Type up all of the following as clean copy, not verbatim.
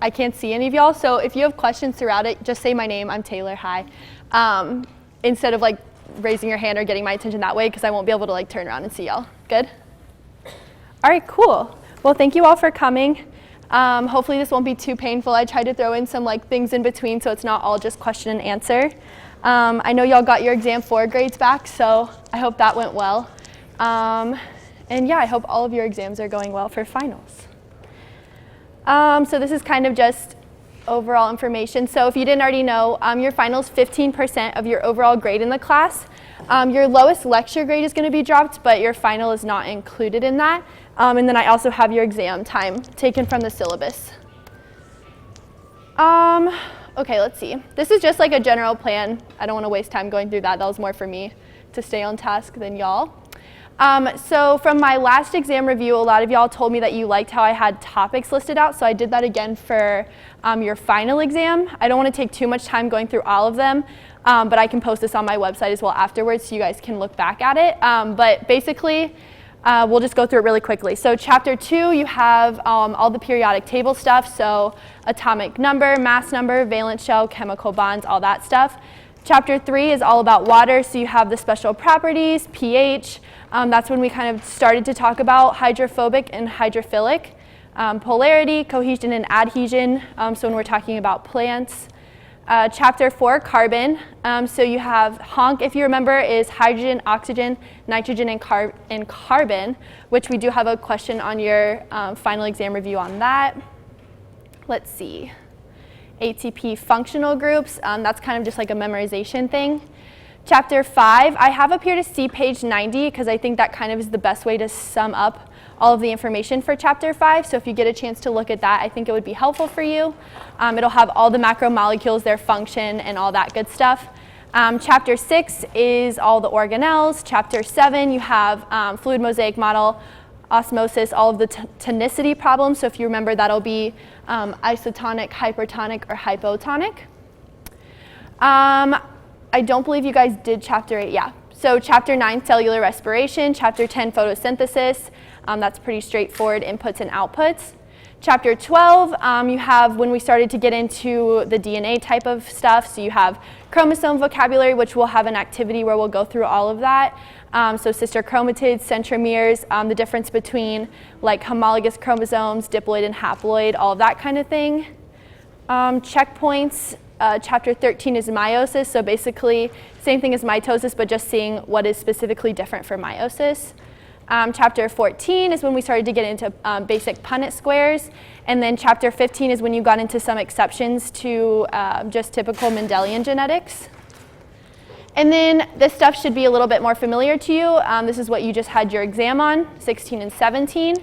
I can't see any of y'all. So if you have questions throughout it, just say my name. I'm Taylor. Hi. Instead of like raising your hand or getting my attention that way, because I won't be able to like turn around and see y'all. Good? All right, cool. Well, thank you all for coming. Hopefully this won't be too painful. I tried to throw in some like things in between so it's not all just question and answer. I know y'all got your exam 4 grades back, so I hope that went well. And yeah, I hope all of your exams are going well for finals. So this is kind of just overall information. So if you didn't already know, your final's 15% of your overall grade in the class. Your lowest lecture grade is going to be dropped, but your final is not included in that. And then I also have your exam time taken from the syllabus. Okay, let's see. This is just like a general plan. I don't want to waste time going through that. That was more for me to stay on task than y'all. So from my last exam review, a lot of y'all told me that you liked how I had topics listed out, so I did that again for your final exam. I don't want to take too much time going through all of them, but I can post this on my website as well afterwards so you guys can look back at it. But basically, we'll just go through it really quickly. So chapter 2, you have all the periodic table stuff, so atomic number, mass number, valence shell, chemical bonds, all that stuff. Chapter 3 is all about water, so you have the special properties, pH. That's when we kind of started to talk about hydrophobic and hydrophilic, polarity, cohesion and adhesion, so when we're talking about plants. Chapter 4, carbon. So you have HONC, if you remember, is hydrogen, oxygen, nitrogen, and carbon, which we do have a question on your final exam review on that. Let's see. ATP functional groups, that's kind of just like a memorization thing. Chapter 5, I have up here to see page 90 because I think that kind of is the best way to sum up all of the information for chapter 5. So if you get a chance to look at that, I think it would be helpful for you. It'll have all the macromolecules, their function, and all that good stuff. Chapter 6 is all the organelles. Chapter 7, you have fluid mosaic model, osmosis, all of the tonicity problems. So if you remember, that'll be isotonic, hypertonic, or hypotonic. I don't believe you guys did chapter 8, yeah. So chapter 9, cellular respiration, chapter 10, photosynthesis. That's pretty straightforward, inputs and outputs. Chapter 12, you have when we started to get into the DNA type of stuff. So you have chromosome vocabulary, which we'll have an activity where we'll go through all of that. So sister chromatids, centromeres, the difference between like homologous chromosomes, diploid and haploid, all of that kind of thing. Checkpoints. Chapter 13 is meiosis, so basically same thing as mitosis, but just seeing what is specifically different for meiosis. Chapter 14 is when we started to get into basic Punnett squares, and then chapter 15 is when you got into some exceptions to just typical Mendelian genetics. And then this stuff should be a little bit more familiar to you. This is what you just had your exam on, 16 and 17.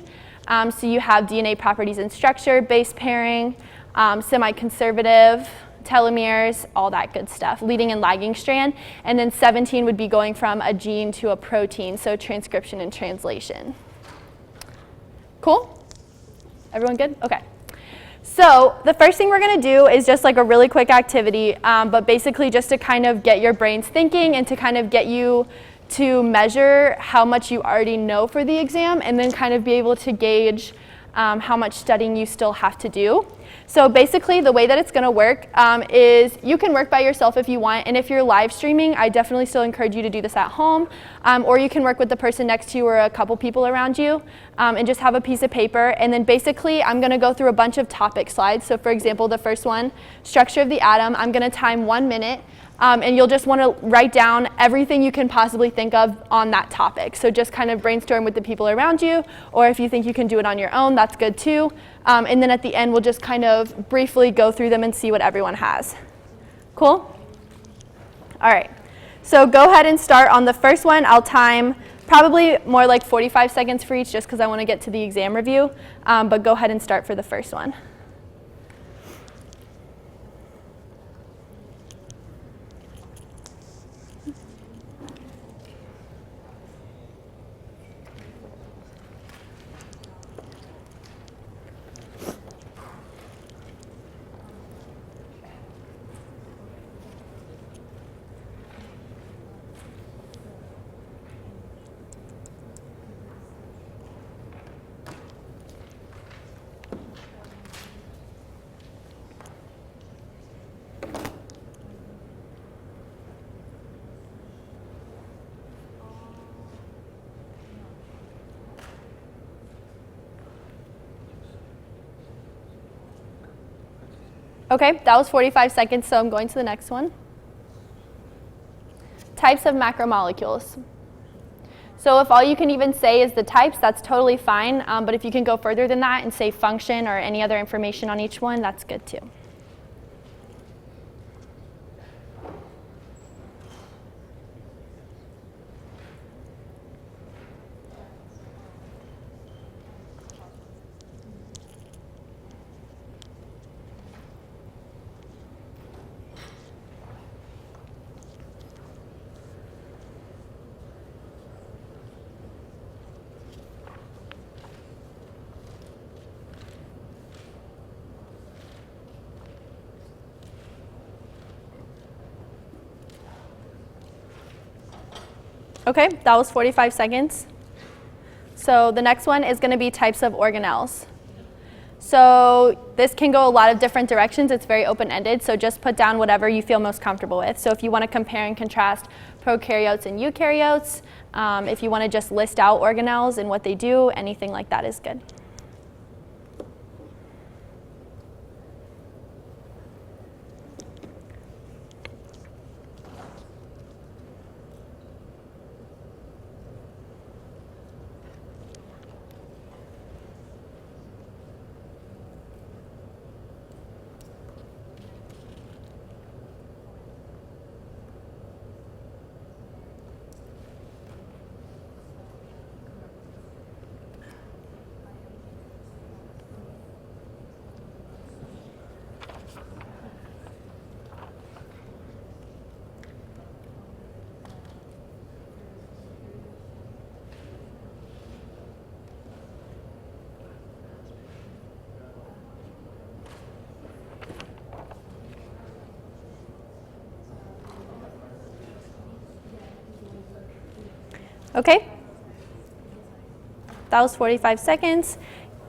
So you have DNA properties and structure, base pairing, semi-conservative, telomeres, all that good stuff, leading and lagging strand. And then 17 would be going from a gene to a protein, so transcription and translation. Cool? Everyone good? Okay. So the first thing we're going to do is just like a really quick activity, but basically just to kind of get your brains thinking and to kind of get you to measure how much you already know for the exam and then kind of be able to gauge how much studying you still have to do. So basically the way that it's going to work is you can work by yourself if you want, and if you're live streaming, I definitely still encourage you to do this at home, or you can work with the person next to you or a couple people around you and just have a piece of paper. And then basically I'm going to go through a bunch of topic slides. So for example, the first one, structure of the atom, I'm going to time 1 minute. And you'll just want to write down everything you can possibly think of on that topic. So just kind of brainstorm with the people around you, or if you think you can do it on your own, that's good too. And then at the end, we'll just kind of briefly go through them and see what everyone has. Cool? All right. So go ahead and start on the first one. I'll time probably more like 45 seconds for each just because I want to get to the exam review. But go ahead and start for the first one. Okay, that was 45 seconds, so I'm going to the next one. Types of macromolecules. So if all you can even say is the types, that's totally fine. But if you can go further than that and say function or any other information on each one, that's good too. Okay, that was 45 seconds. So the next one is going to be types of organelles. So this can go a lot of different directions. It's very open-ended, so just put down whatever you feel most comfortable with. So if you want to compare and contrast prokaryotes and eukaryotes, if you want to just list out organelles and what they do, anything like that is good. Okay, that was 45 seconds.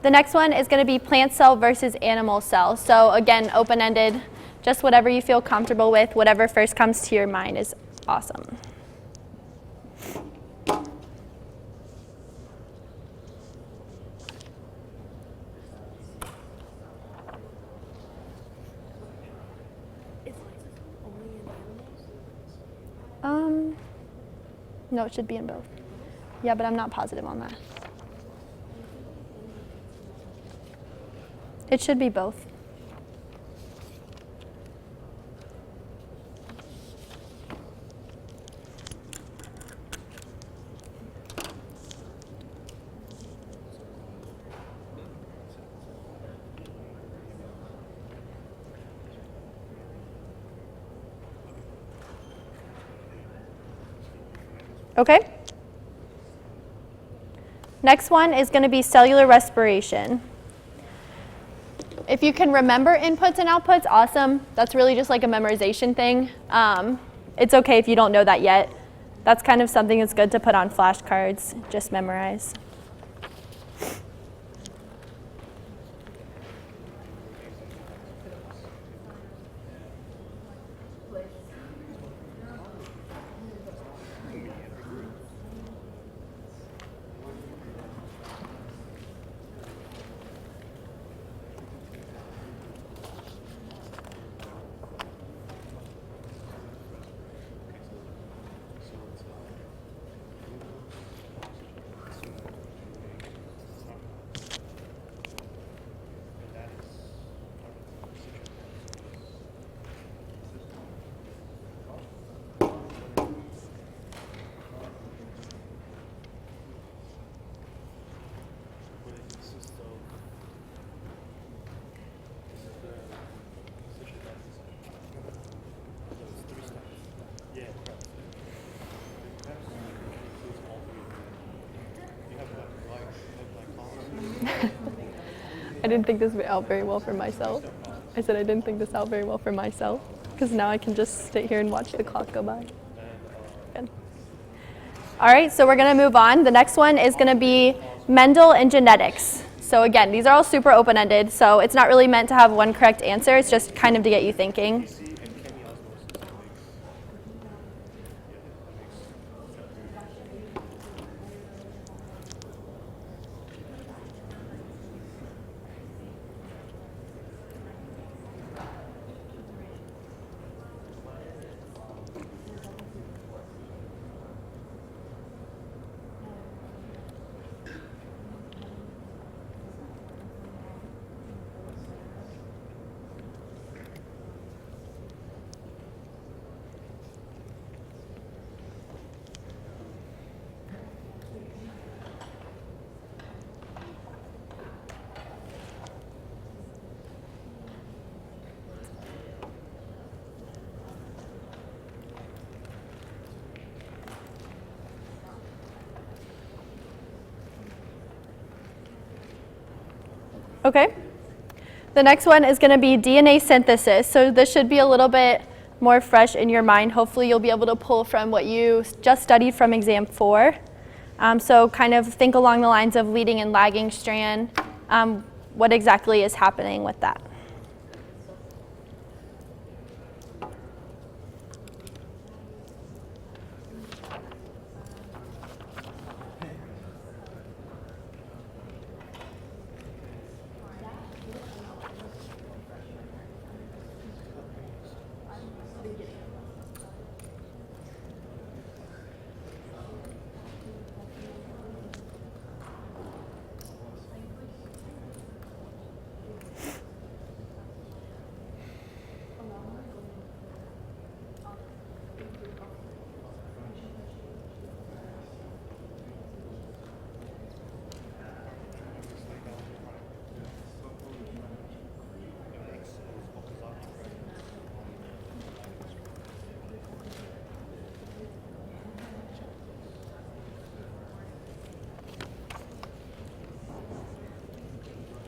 The next one is going to be plant cell versus animal cell. So again, open-ended, just whatever you feel comfortable with, whatever first comes to your mind is awesome. No, it should be in both. Yeah, but I'm not positive on that. It should be both. Okay. Next one is going to be cellular respiration. If you can remember inputs and outputs, awesome. That's really just like a memorization thing. It's okay if you don't know that yet. That's kind of something that's good to put on flashcards, just memorize. I didn't think this out very well for myself. I said I didn't think this out very well for myself because now I can just sit here and watch the clock go by. Good. All right, so we're going to move on. The next one is going to be Mendel and genetics. So again, these are all super open-ended, so it's not really meant to have one correct answer. It's just kind of to get you thinking. Okay. The next one is going to be DNA synthesis. So this should be a little bit more fresh in your mind. Hopefully you'll be able to pull from what you just studied from exam 4. So kind of think along the lines of leading and lagging strand. What exactly is happening with that?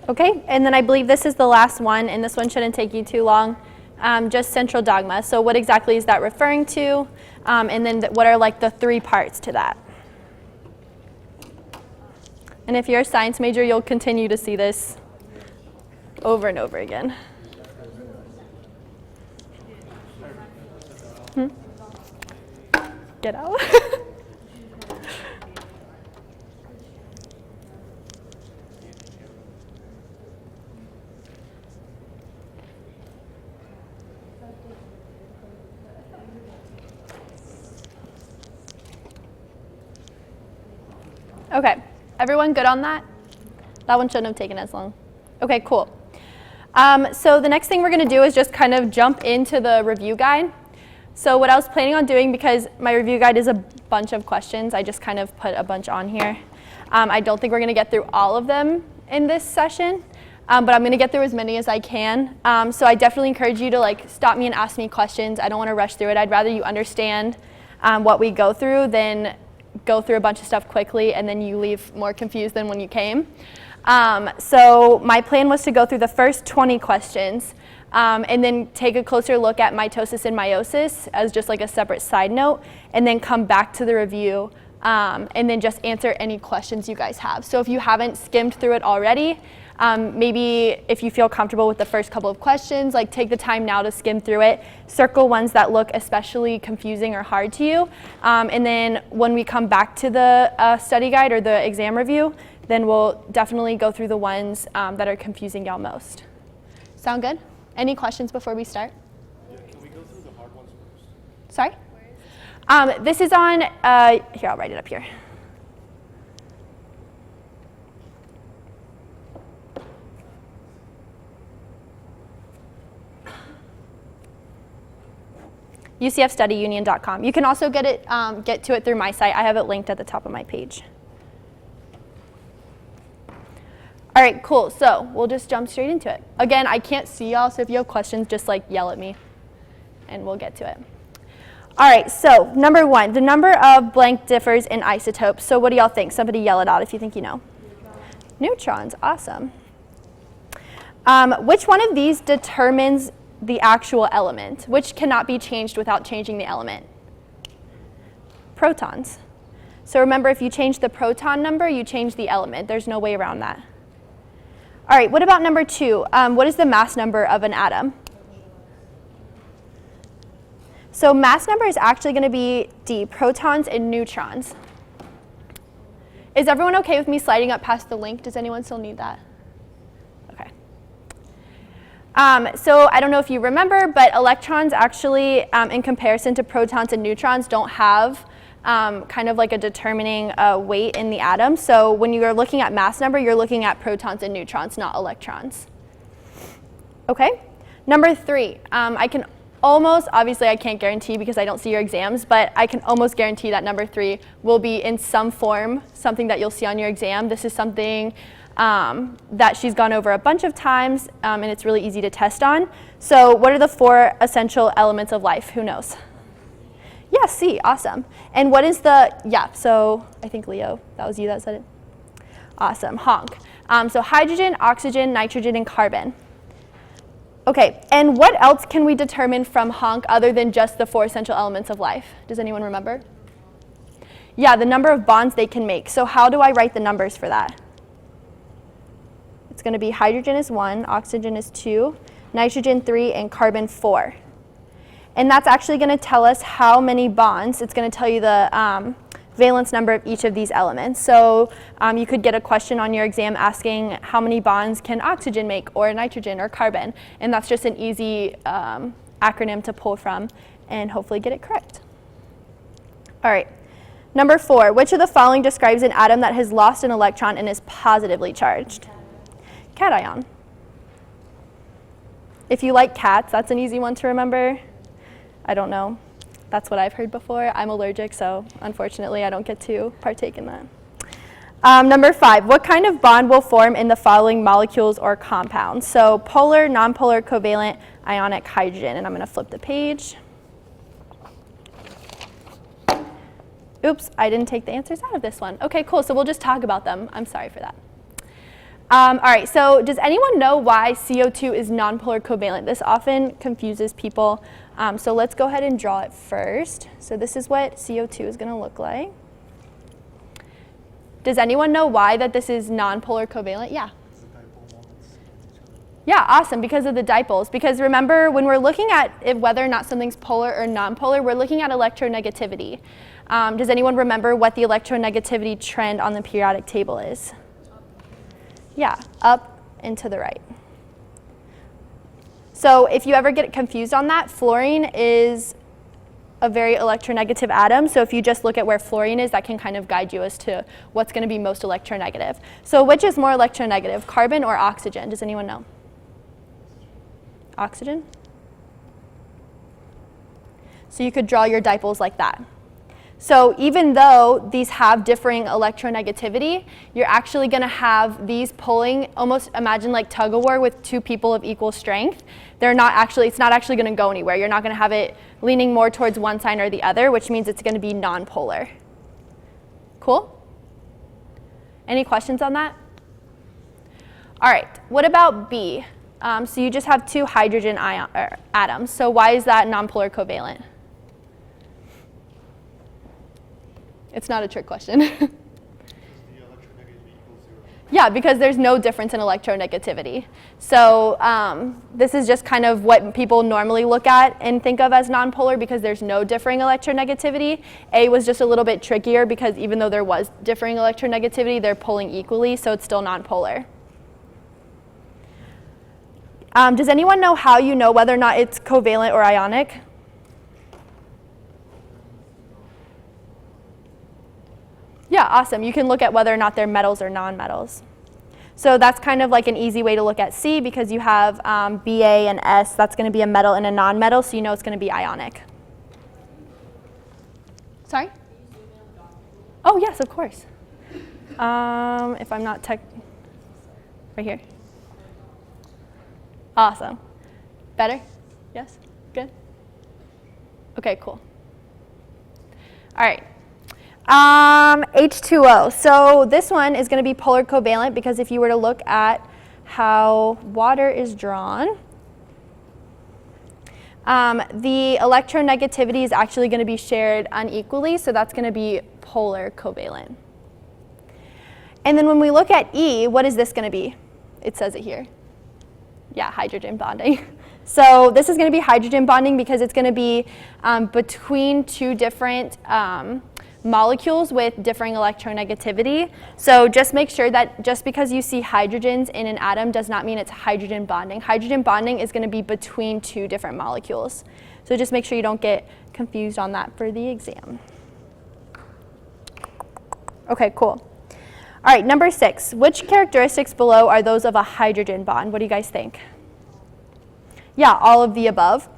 Okay, and then I believe this is the last one, and this one shouldn't take you too long. Just central dogma. So what exactly is that referring to? And then what are like the 3 parts to that? And if you're a science major, you'll continue to see this over and over again. Get out. Okay, everyone good on that? That one shouldn't have taken as long. Okay, cool. So the next thing we're going to do is just kind of jump into the review guide. So what I was planning on doing, because my review guide is a bunch of questions, I just kind of put a bunch on here. I don't think we're going to get through all of them in this session, but I'm going to get through as many as I can. So I definitely encourage you to like stop me and ask me questions. I don't want to rush through it. I'd rather you understand what we go through than go through a bunch of stuff quickly and then you leave more confused than when you came. So my plan was to go through the first 20 questions and then take a closer look at mitosis and meiosis as just like a separate side note, and then come back to the review and then just answer any questions you guys have. So if you haven't skimmed through it already, maybe if you feel comfortable with the first couple of questions, like take the time now to skim through it, circle ones that look especially confusing or hard to you, and then when we come back to the study guide or the exam review, then we'll definitely go through the ones that are confusing y'all most. Sound good? Any questions before we start? Yeah, can we go through the hard ones first? Sorry? This is on, here, I'll write it up here. UCFstudyunion.com. You can also get to it through my site. I have it linked at the top of my page. All right, cool. So we'll just jump straight into it. Again, I can't see y'all, so if you have questions, just like yell at me, and we'll get to it. All right, so number 1, the number of blank differs in isotopes. So what do y'all think? Somebody yell it out if you think you know. Neutrons, awesome. Which one of these determines the actual element, which cannot be changed without changing the element? Protons. So remember, if you change the proton number, you change the element. There's no way around that. All right, what about number 2? What is the mass number of an atom? So mass number is actually going to be D, protons and neutrons. Is everyone okay with me sliding up past the link? Does anyone still need that? Okay. So I don't know if you remember, but electrons actually, in comparison to protons and neutrons, don't have kind of like a determining weight in the atom. So when you are looking at mass number, you're looking at protons and neutrons, not electrons. Okay. Number 3, I can almost, obviously I can't guarantee because I don't see your exams, but I can almost guarantee that number 3 will be in some form, something that you'll see on your exam. This is something that she's gone over a bunch of times, and it's really easy to test on. So what are the 4 essential elements of life? Who knows? Yeah, C, awesome. And what is the, yeah, so I think Leo, that was you that said it. Awesome, honk. So hydrogen, oxygen, nitrogen, and carbon. Okay, and what else can we determine from honk other than just the 4 essential elements of life? Does anyone remember? Yeah, the number of bonds they can make. So how do I write the numbers for that? It's going to be hydrogen is 1, oxygen is 2, nitrogen 3, and carbon 4. And that's actually going to tell us how many bonds. It's going to tell you the valence number of each of these elements. So you could get a question on your exam asking how many bonds can oxygen make, or nitrogen, or carbon. And that's just an easy acronym to pull from and hopefully get it correct. All right. Number 4, which of the following describes an atom that has lost an electron and is positively charged? Cation. If you like cats, that's an easy one to remember. I don't know. That's what I've heard before. I'm allergic, so unfortunately I don't get to partake in that. Number 5, what kind of bond will form in the following molecules or compounds? So polar, nonpolar, covalent, ionic, hydrogen. And I'm going to flip the page. Oops, I didn't take the answers out of this one. Okay, cool, so we'll just talk about them. I'm sorry for that. All right, so does anyone know why CO2 is nonpolar covalent? This often confuses people. So let's go ahead and draw it first. So this is what CO2 is going to look like. Does anyone know why that this is nonpolar covalent? Yeah. Yeah, awesome, because of the dipoles. Because remember, when we're looking at whether or not something's polar or nonpolar, we're looking at electronegativity. Does anyone remember what the electronegativity trend on the periodic table is? Yeah, up and to the right. So if you ever get confused on that, fluorine is a very electronegative atom. So if you just look at where fluorine is, that can kind of guide you as to what's going to be most electronegative. So which is more electronegative, carbon or oxygen? Does anyone know? Oxygen? So you could draw your dipoles like that. So even though these have differing electronegativity, you're actually going to have these pulling, almost imagine like tug of war with 2 people of equal strength. It's not actually going to go anywhere. You're not going to have it leaning more towards one side or the other, which means it's going to be nonpolar. Cool? Any questions on that? All right, what about B? So you just have 2 hydrogen atoms. So why is that nonpolar covalent? It's not a trick question. Yeah, because there's no difference in electronegativity. So this is just kind of what people normally look at and think of as nonpolar because there's no differing electronegativity. A was just a little bit trickier because even though there was differing electronegativity, they're pulling equally, so it's still nonpolar. Does anyone know how you know whether or not it's covalent or ionic? Yeah, awesome. You can look at whether or not they're metals or nonmetals. So that's kind of like an easy way to look at C because you have Ba and S. That's going to be a metal and a nonmetal, so you know it's going to be ionic. Sorry? Oh, yes, of course. If I'm not right here. Awesome. Better? Yes? Good? Okay, cool. All right. H2O. So this one is going to be polar covalent because if you were to look at how water is drawn, the electronegativity is actually going to be shared unequally, so that's going to be polar covalent. And then when we look at E, what is this going to be? It says it here. Yeah, hydrogen bonding. So this is going to be hydrogen bonding because it's going to be between 2 different molecules with differing electronegativity. So just make sure that just because you see hydrogens in an atom does not mean it's hydrogen bonding. Hydrogen bonding is going to be between 2 different molecules. So just make sure you don't get confused on that for the exam. Okay, cool. All right, number 6. Which characteristics below are those of a hydrogen bond? What do you guys think? Yeah, all of the above.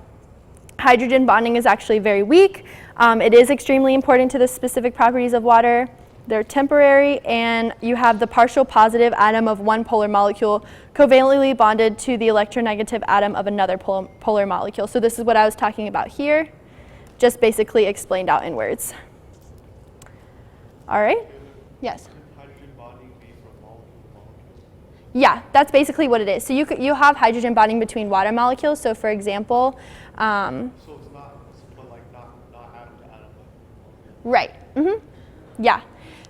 Hydrogen bonding is actually very weak. It is extremely important to the specific properties of water. They're temporary, and you have the partial positive atom of one polar molecule covalently bonded to the electronegative atom of another polar molecule. So this is what I was talking about here, just basically explained out in words. All right? Yes? Hydrogen bonding be from Yeah, that's basically what it is. So you have hydrogen bonding between water molecules. So for example, So it's not, but like not atom to atom. right. Yeah.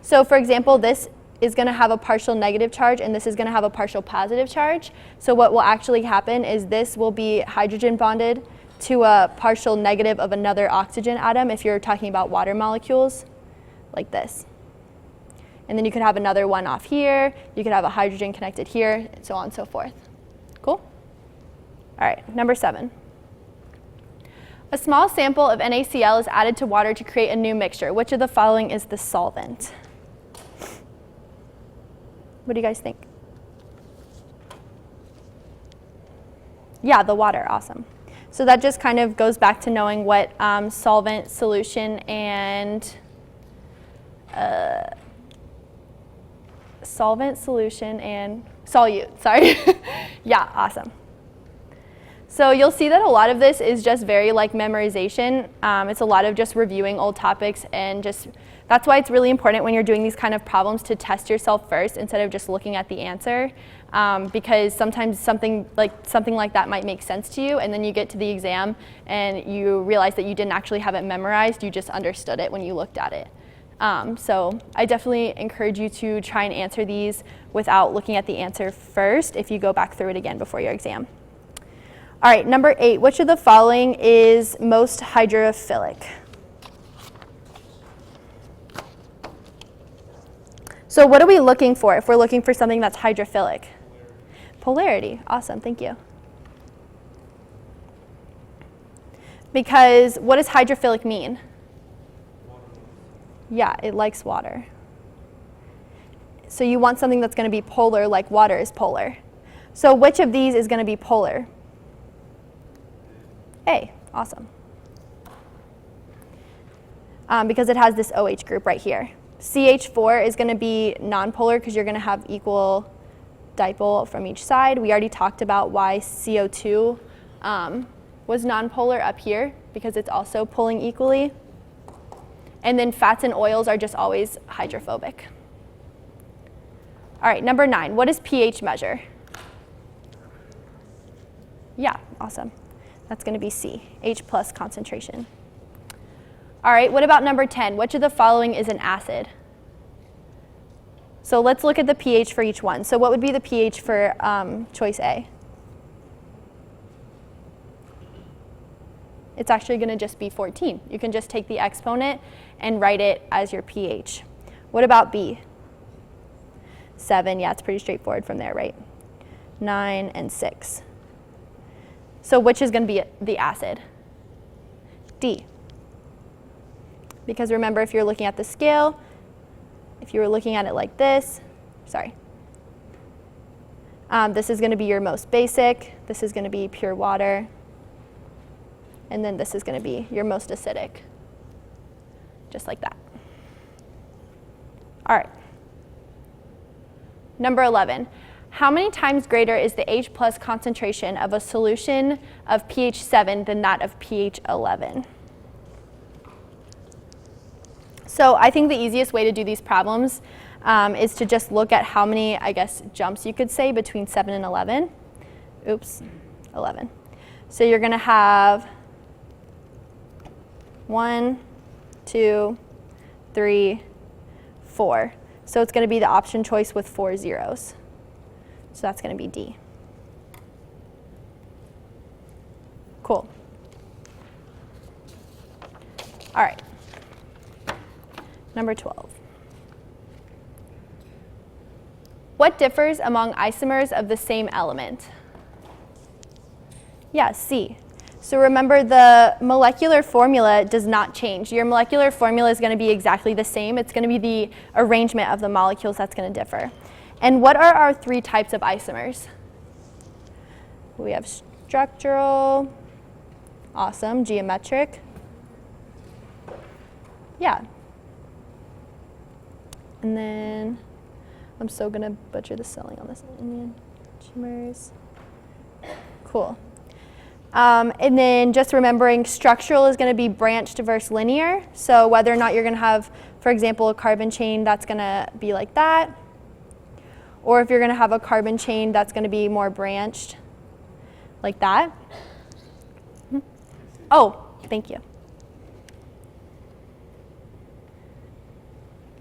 So for example, this is going to have a partial negative charge and this is going to have a partial positive charge. So what will actually happen is this will be hydrogen bonded to a partial negative of another oxygen atom if you're talking about water molecules, like this. And then you could have another one off here, you could have a hydrogen connected here, and so on and so forth. Cool? All right, number 7. A small sample of NaCl is added to water to create a new mixture. Which of the following is the solvent? What do you guys think? Yeah, the water, awesome. So that just kind of goes back to knowing what solvent, solution, and solute, sorry. Yeah, awesome. So you'll see that a lot of this is just very like memorization. It's a lot of just reviewing old topics and just, that's why it's really important when you're doing these kind of problems to test yourself first instead of just looking at the answer. Because sometimes something like that might make sense to you and then you get to the exam and you realize that you didn't actually have it memorized, you just understood it when you looked at it. So I definitely encourage you to try and answer these without looking at the answer first if you go back through it again before your exam. All right, number 8, which of the following is most hydrophilic? So what are we looking for if we're looking for something that's hydrophilic? Polarity, awesome, thank you. Because what does hydrophilic mean? Yeah, it likes water. So you want something that's going to be polar like water is polar. So which of these is going to be polar? A, awesome. Because it has this OH group right here. CH4 is going to be nonpolar because you're going to have equal dipole from each side. We already talked about why CO2 was nonpolar up here because it's also pulling equally. And then fats and oils are just always hydrophobic. All right, number 9, what does pH measure? Yeah, awesome. That's going to be C, H+ concentration. All right, what about number 10? Which of the following is an acid? So let's look at the pH for each one. So what would be the pH for choice A? It's actually going to just be 14. You can just take the exponent and write it as your pH. What about B? 7, yeah, it's pretty straightforward from there, right? 9 and 6. So which is going to be the acid? D. Because remember, if you're looking at the scale, if you were looking at it like this, this is going to be your most basic, this is going to be pure water, and then this is going to be your most acidic, just like that. All right. Number 11. How many times greater is the H+ concentration of a solution of pH 7 than that of pH 11? So I think the easiest way to do these problems is to just look at how many, I guess, jumps you could say between 7 and 11. Oops, 11. So you're going to have 1, 2, 3, 4. So it's going to be the option choice with 4 zeros. So that's going to be D. Cool. All right. Number 12. What differs among isomers of the same element? Yeah, C. So remember, the molecular formula does not change. Your molecular formula is going to be exactly the same. It's going to be the arrangement of the molecules that's going to differ. And what are our 3 types of isomers? We have structural, awesome, geometric. Yeah. And then, I'm so going to butcher the spelling on this. Isomers. Cool. And then just remembering structural is going to be branched versus linear. So whether or not you're going to have, for example, a carbon chain that's going to be like that, or if you're going to have a carbon chain that's going to be more branched, like that. Oh, thank you.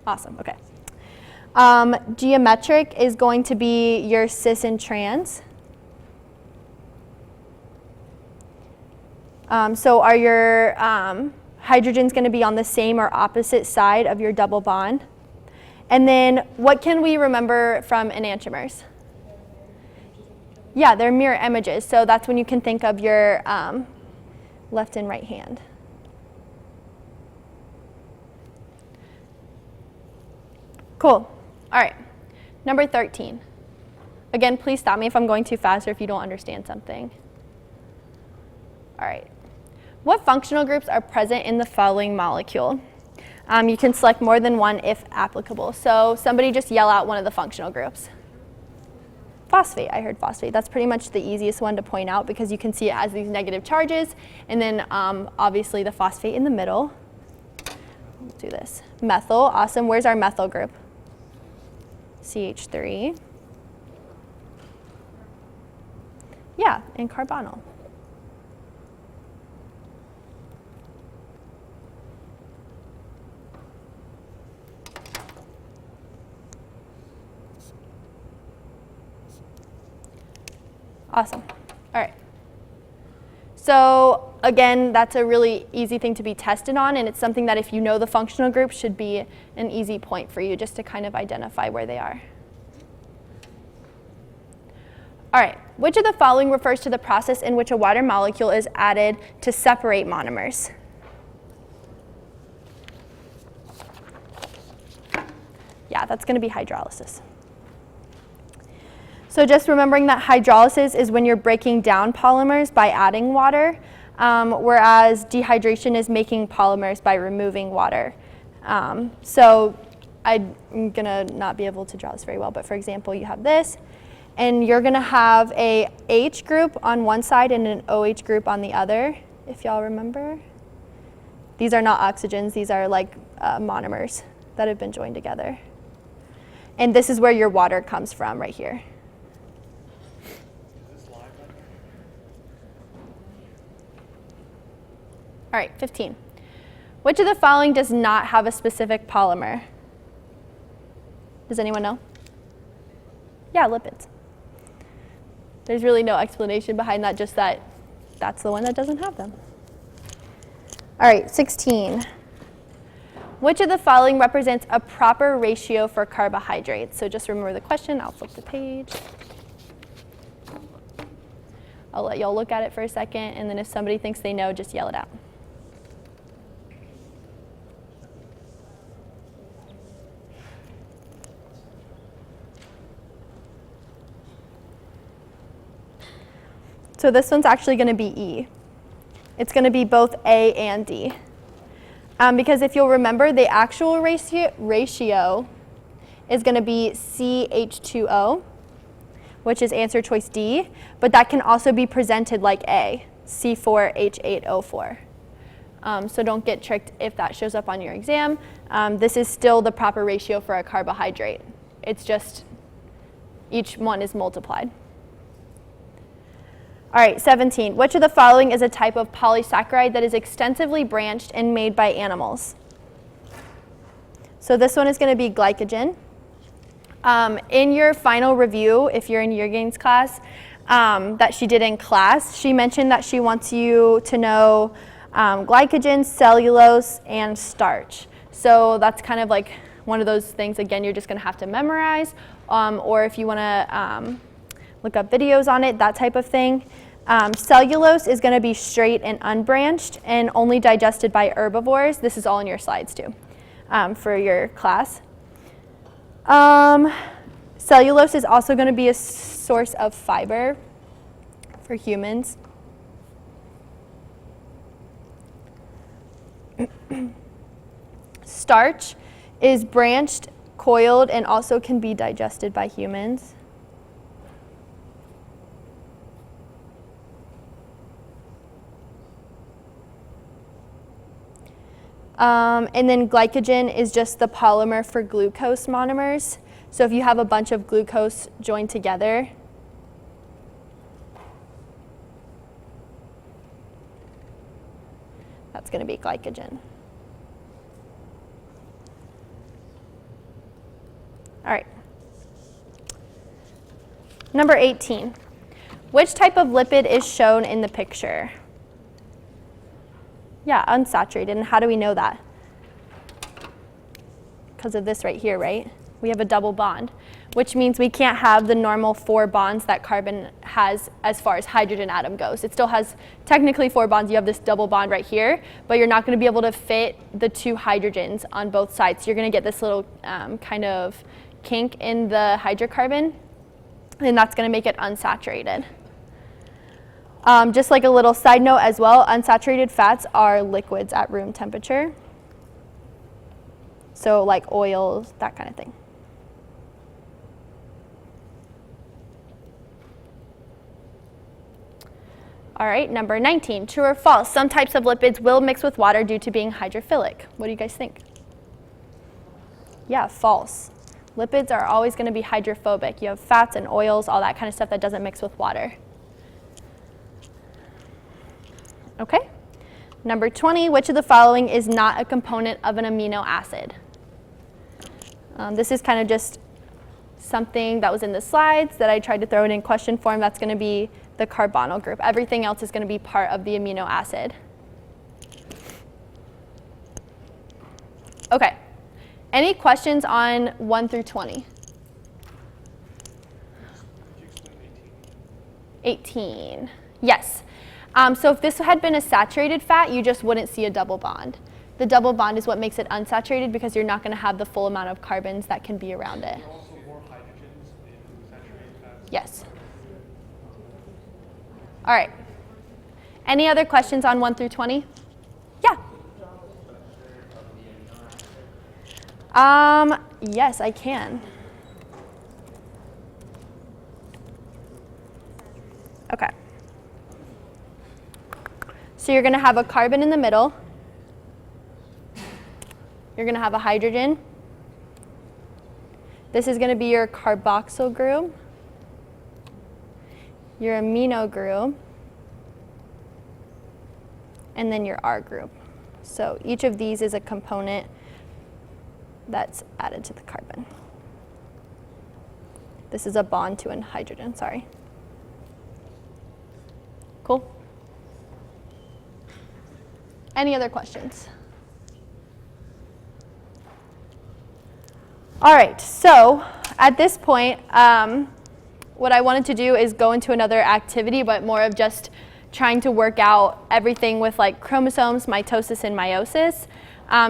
Awesome, okay. Geometric is going to be your cis and trans. So are your hydrogens going to be on the same or opposite side of your double bond? And then what can we remember from enantiomers? Yeah, they're mirror images. So that's when you can think of your left and right hand. Cool. All right. Number 13. Again, please stop me if I'm going too fast or if you don't understand something. All right. What functional groups are present in the following molecule? You can select more than one if applicable. So somebody just yell out one of the functional groups. Phosphate, I heard phosphate. That's pretty much the easiest one to point out because you can see it has these negative charges. And then obviously the phosphate in the middle. Let's do this. Methyl, awesome. Where's our methyl group? CH3. Yeah, and carbonyl. Awesome. All right. So again, that's a really easy thing to be tested on, and it's something that if you know the functional group should be an easy point for you just to kind of identify where they are. All right. Which of the following refers to the process in which a water molecule is added to separate monomers? Yeah, that's going to be hydrolysis. So just remembering that hydrolysis is when you're breaking down polymers by adding water, whereas dehydration is making polymers by removing water. So I'm going to not be able to draw this very well, but for example, you have this, and you're going to have a H group on one side and an OH group on the other, if y'all remember. These are not oxygens, these are like monomers that have been joined together. And this is where your water comes from, right here. All right, 15. Which of the following does not have a specific polymer? Does anyone know? Yeah, lipids. There's really no explanation behind that, just that that's the one that doesn't have them. All right, 16. Which of the following represents a proper ratio for carbohydrates? So just remember the question. I'll flip the page. I'll let y'all look at it for a second, and then if somebody thinks they know, just yell it out. So this one's actually going to be E. It's going to be both A and D. Because if you'll remember, the actual ratio is going to be CH2O, which is answer choice D, but that can also be presented like A, C4H8O4. So don't get tricked if that shows up on your exam. This is still the proper ratio for a carbohydrate. It's just each one is multiplied. All right, 17. Which of the following is a type of polysaccharide that is extensively branched and made by animals? So this one is going to be glycogen. In your final review, if you're in Jürgen's class, that she did in class, she mentioned that she wants you to know glycogen, cellulose, and starch. So that's kind of like one of those things, again, you're just going to have to memorize, or if you want to look up videos on it, that type of thing. Cellulose is going to be straight and unbranched and only digested by herbivores. This is all in your slides too for your class. Cellulose is also going to be a source of fiber for humans. Starch is branched, coiled, and also can be digested by humans. And then glycogen is just the polymer for glucose monomers. So if you have a bunch of glucose joined together, that's going to be glycogen. All right. Number 18. Which type of lipid is shown in the picture? Yeah, unsaturated. And how do we know that? Because of this right here, right? We have a double bond, which means we can't have the normal 4 bonds that carbon has as far as hydrogen atom goes. It still has technically 4 bonds. You have this double bond right here, but you're not going to be able to fit the 2 hydrogens on both sides. You're going to get this little kind of kink in the hydrocarbon, and that's going to make it unsaturated. Just like a little side note as well, unsaturated fats are liquids at room temperature. So like oils, that kind of thing. All right, number 19, true or false? Some types of lipids will mix with water due to being hydrophilic. What do you guys think? Yeah, false. Lipids are always going to be hydrophobic. You have fats and oils, all that kind of stuff that doesn't mix with water. Okay. Number 20, which of the following is not a component of an amino acid? This is kind of just something that was in the slides that I tried to throw it in question form. That's going to be the carbonyl group. Everything else is going to be part of the amino acid. Okay. Any questions on 1 through 20? Could you explain 18? 18. Yes. So if this had been a saturated fat, you just wouldn't see a double bond. The double bond is what makes it unsaturated because you're not going to have the full amount of carbons that can be around it. Are there also more hydrogens in saturated fats? Yes. All right. Any other questions on 1 through 20? Yeah. Yes, I can. Okay. So you're going to have a carbon in the middle. You're going to have a hydrogen. This is going to be your carboxyl group, your amino group, and then your R group. So each of these is a component that's added to the carbon. This is a bond to a hydrogen, sorry. Cool? Any other questions? All right, so at this point, what I wanted to do is go into another activity, but more of just trying to work out everything with like chromosomes, mitosis, and meiosis.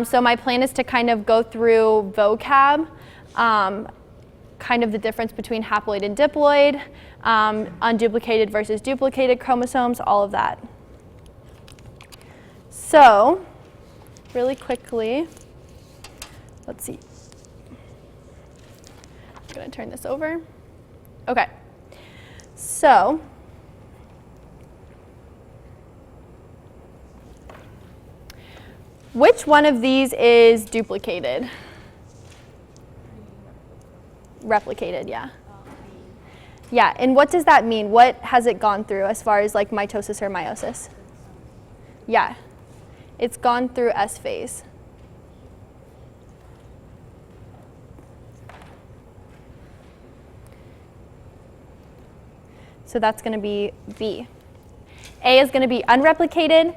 So my plan is to kind of go through vocab, kind of the difference between haploid and diploid, unduplicated versus duplicated chromosomes, all of that. So really quickly, let's see. I'm going to turn this over. Okay. So which one of these is duplicated? Replicated, yeah. Yeah, and what does that mean? What has it gone through as far as like mitosis or meiosis? Yeah, it's gone through S phase. So that's going to be B. A is going to be unreplicated.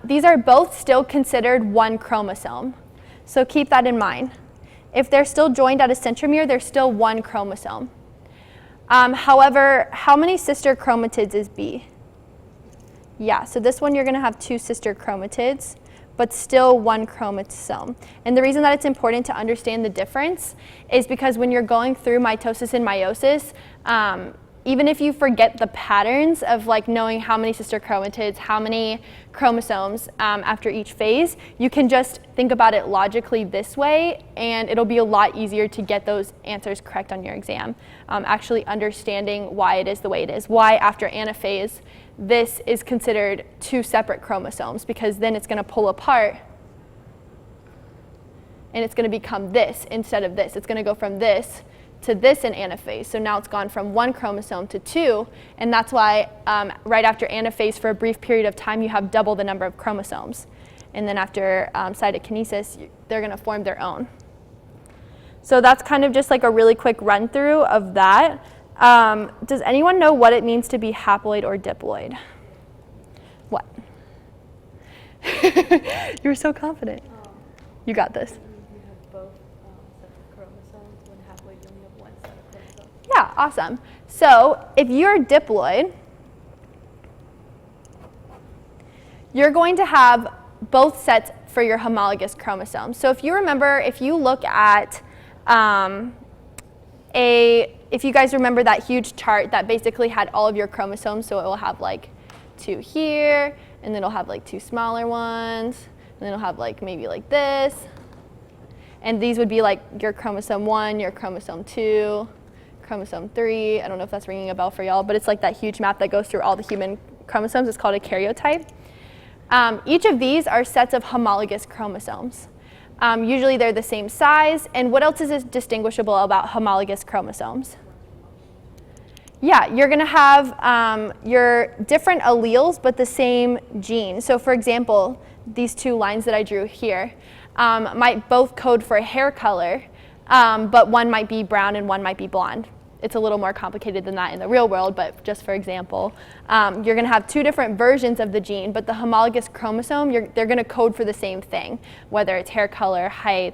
These are both still considered one chromosome. So keep that in mind. If they're still joined at a centromere, they're still one chromosome. However, how many sister chromatids is B? Yeah, so this one you're going to have 2 sister chromatids, but still one chromosome. And the reason that it's important to understand the difference is because when you're going through mitosis and meiosis, even if you forget the patterns of like knowing how many sister chromatids, how many chromosomes after each phase, you can just think about it logically this way, and it'll be a lot easier to get those answers correct on your exam. Actually understanding why it is the way it is, why after anaphase this is considered 2 separate chromosomes, because then it's going to pull apart and it's going to become this instead of this. It's going to go from this to this in anaphase. So now it's gone from 1 chromosome to 2, and that's why right after anaphase, for a brief period of time, you have double the number of chromosomes. And then after cytokinesis, they're going to form their own. So that's kind of just like a really quick run through of that. Does anyone know what it means to be haploid or diploid? What? You were so confident. You got this. You have both sets of chromosomes. When haploid, you only have one set of chromosomes. Yeah, awesome. So if you're diploid, you're going to have both sets for your homologous chromosomes. So if you remember, if you look at if you guys remember that huge chart that basically had all of your chromosomes, so it will have like 2 here, and then it'll have like 2 smaller ones, and then it'll have like maybe like this. And these would be like your chromosome 1, your chromosome 2, chromosome 3. I don't know if that's ringing a bell for y'all, but it's like that huge map that goes through all the human chromosomes. It's called a karyotype. Each of these are sets of homologous chromosomes. Usually they're the same size. And what else is distinguishable about homologous chromosomes? Yeah, you're going to have your different alleles, but the same gene. So for example, these 2 lines that I drew here might both code for hair color, but one might be brown and one might be blonde. It's a little more complicated than that in the real world, but just for example, you're going to have 2 different versions of the gene, but the homologous chromosome, they're going to code for the same thing, whether it's hair color, height,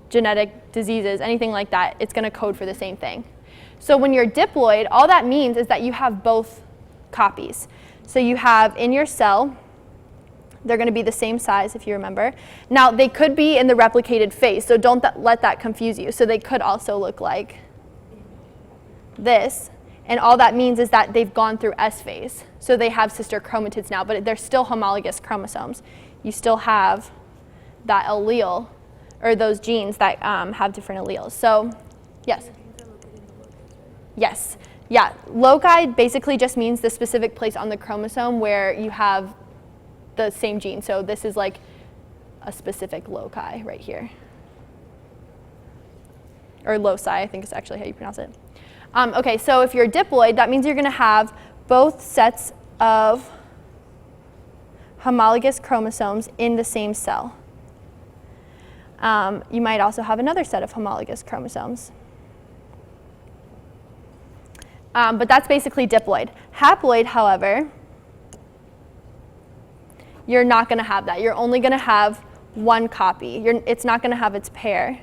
genetic diseases, anything like that, it's going to code for the same thing. So when you're diploid, all that means is that you have both copies. So you have in your cell, they're going to be the same size if you remember. Now they could be in the replicated phase, so don't let that confuse you. So they could also look like this, and all that means is that they've gone through S phase. So they have sister chromatids now, but they're still homologous chromosomes. You still have that allele, or those genes that have different alleles. So, yes? Yes. Yeah, loci basically just means the specific place on the chromosome where you have the same gene. So this is like a specific loci right here. Or loci, I think is actually how you pronounce it. Okay, so if you're diploid, that means you're going to have both sets of homologous chromosomes in the same cell. You might also have another set of homologous chromosomes. But that's basically diploid. Haploid, however, you're not going to have that. You're only going to have one copy. It's not going to have its pair.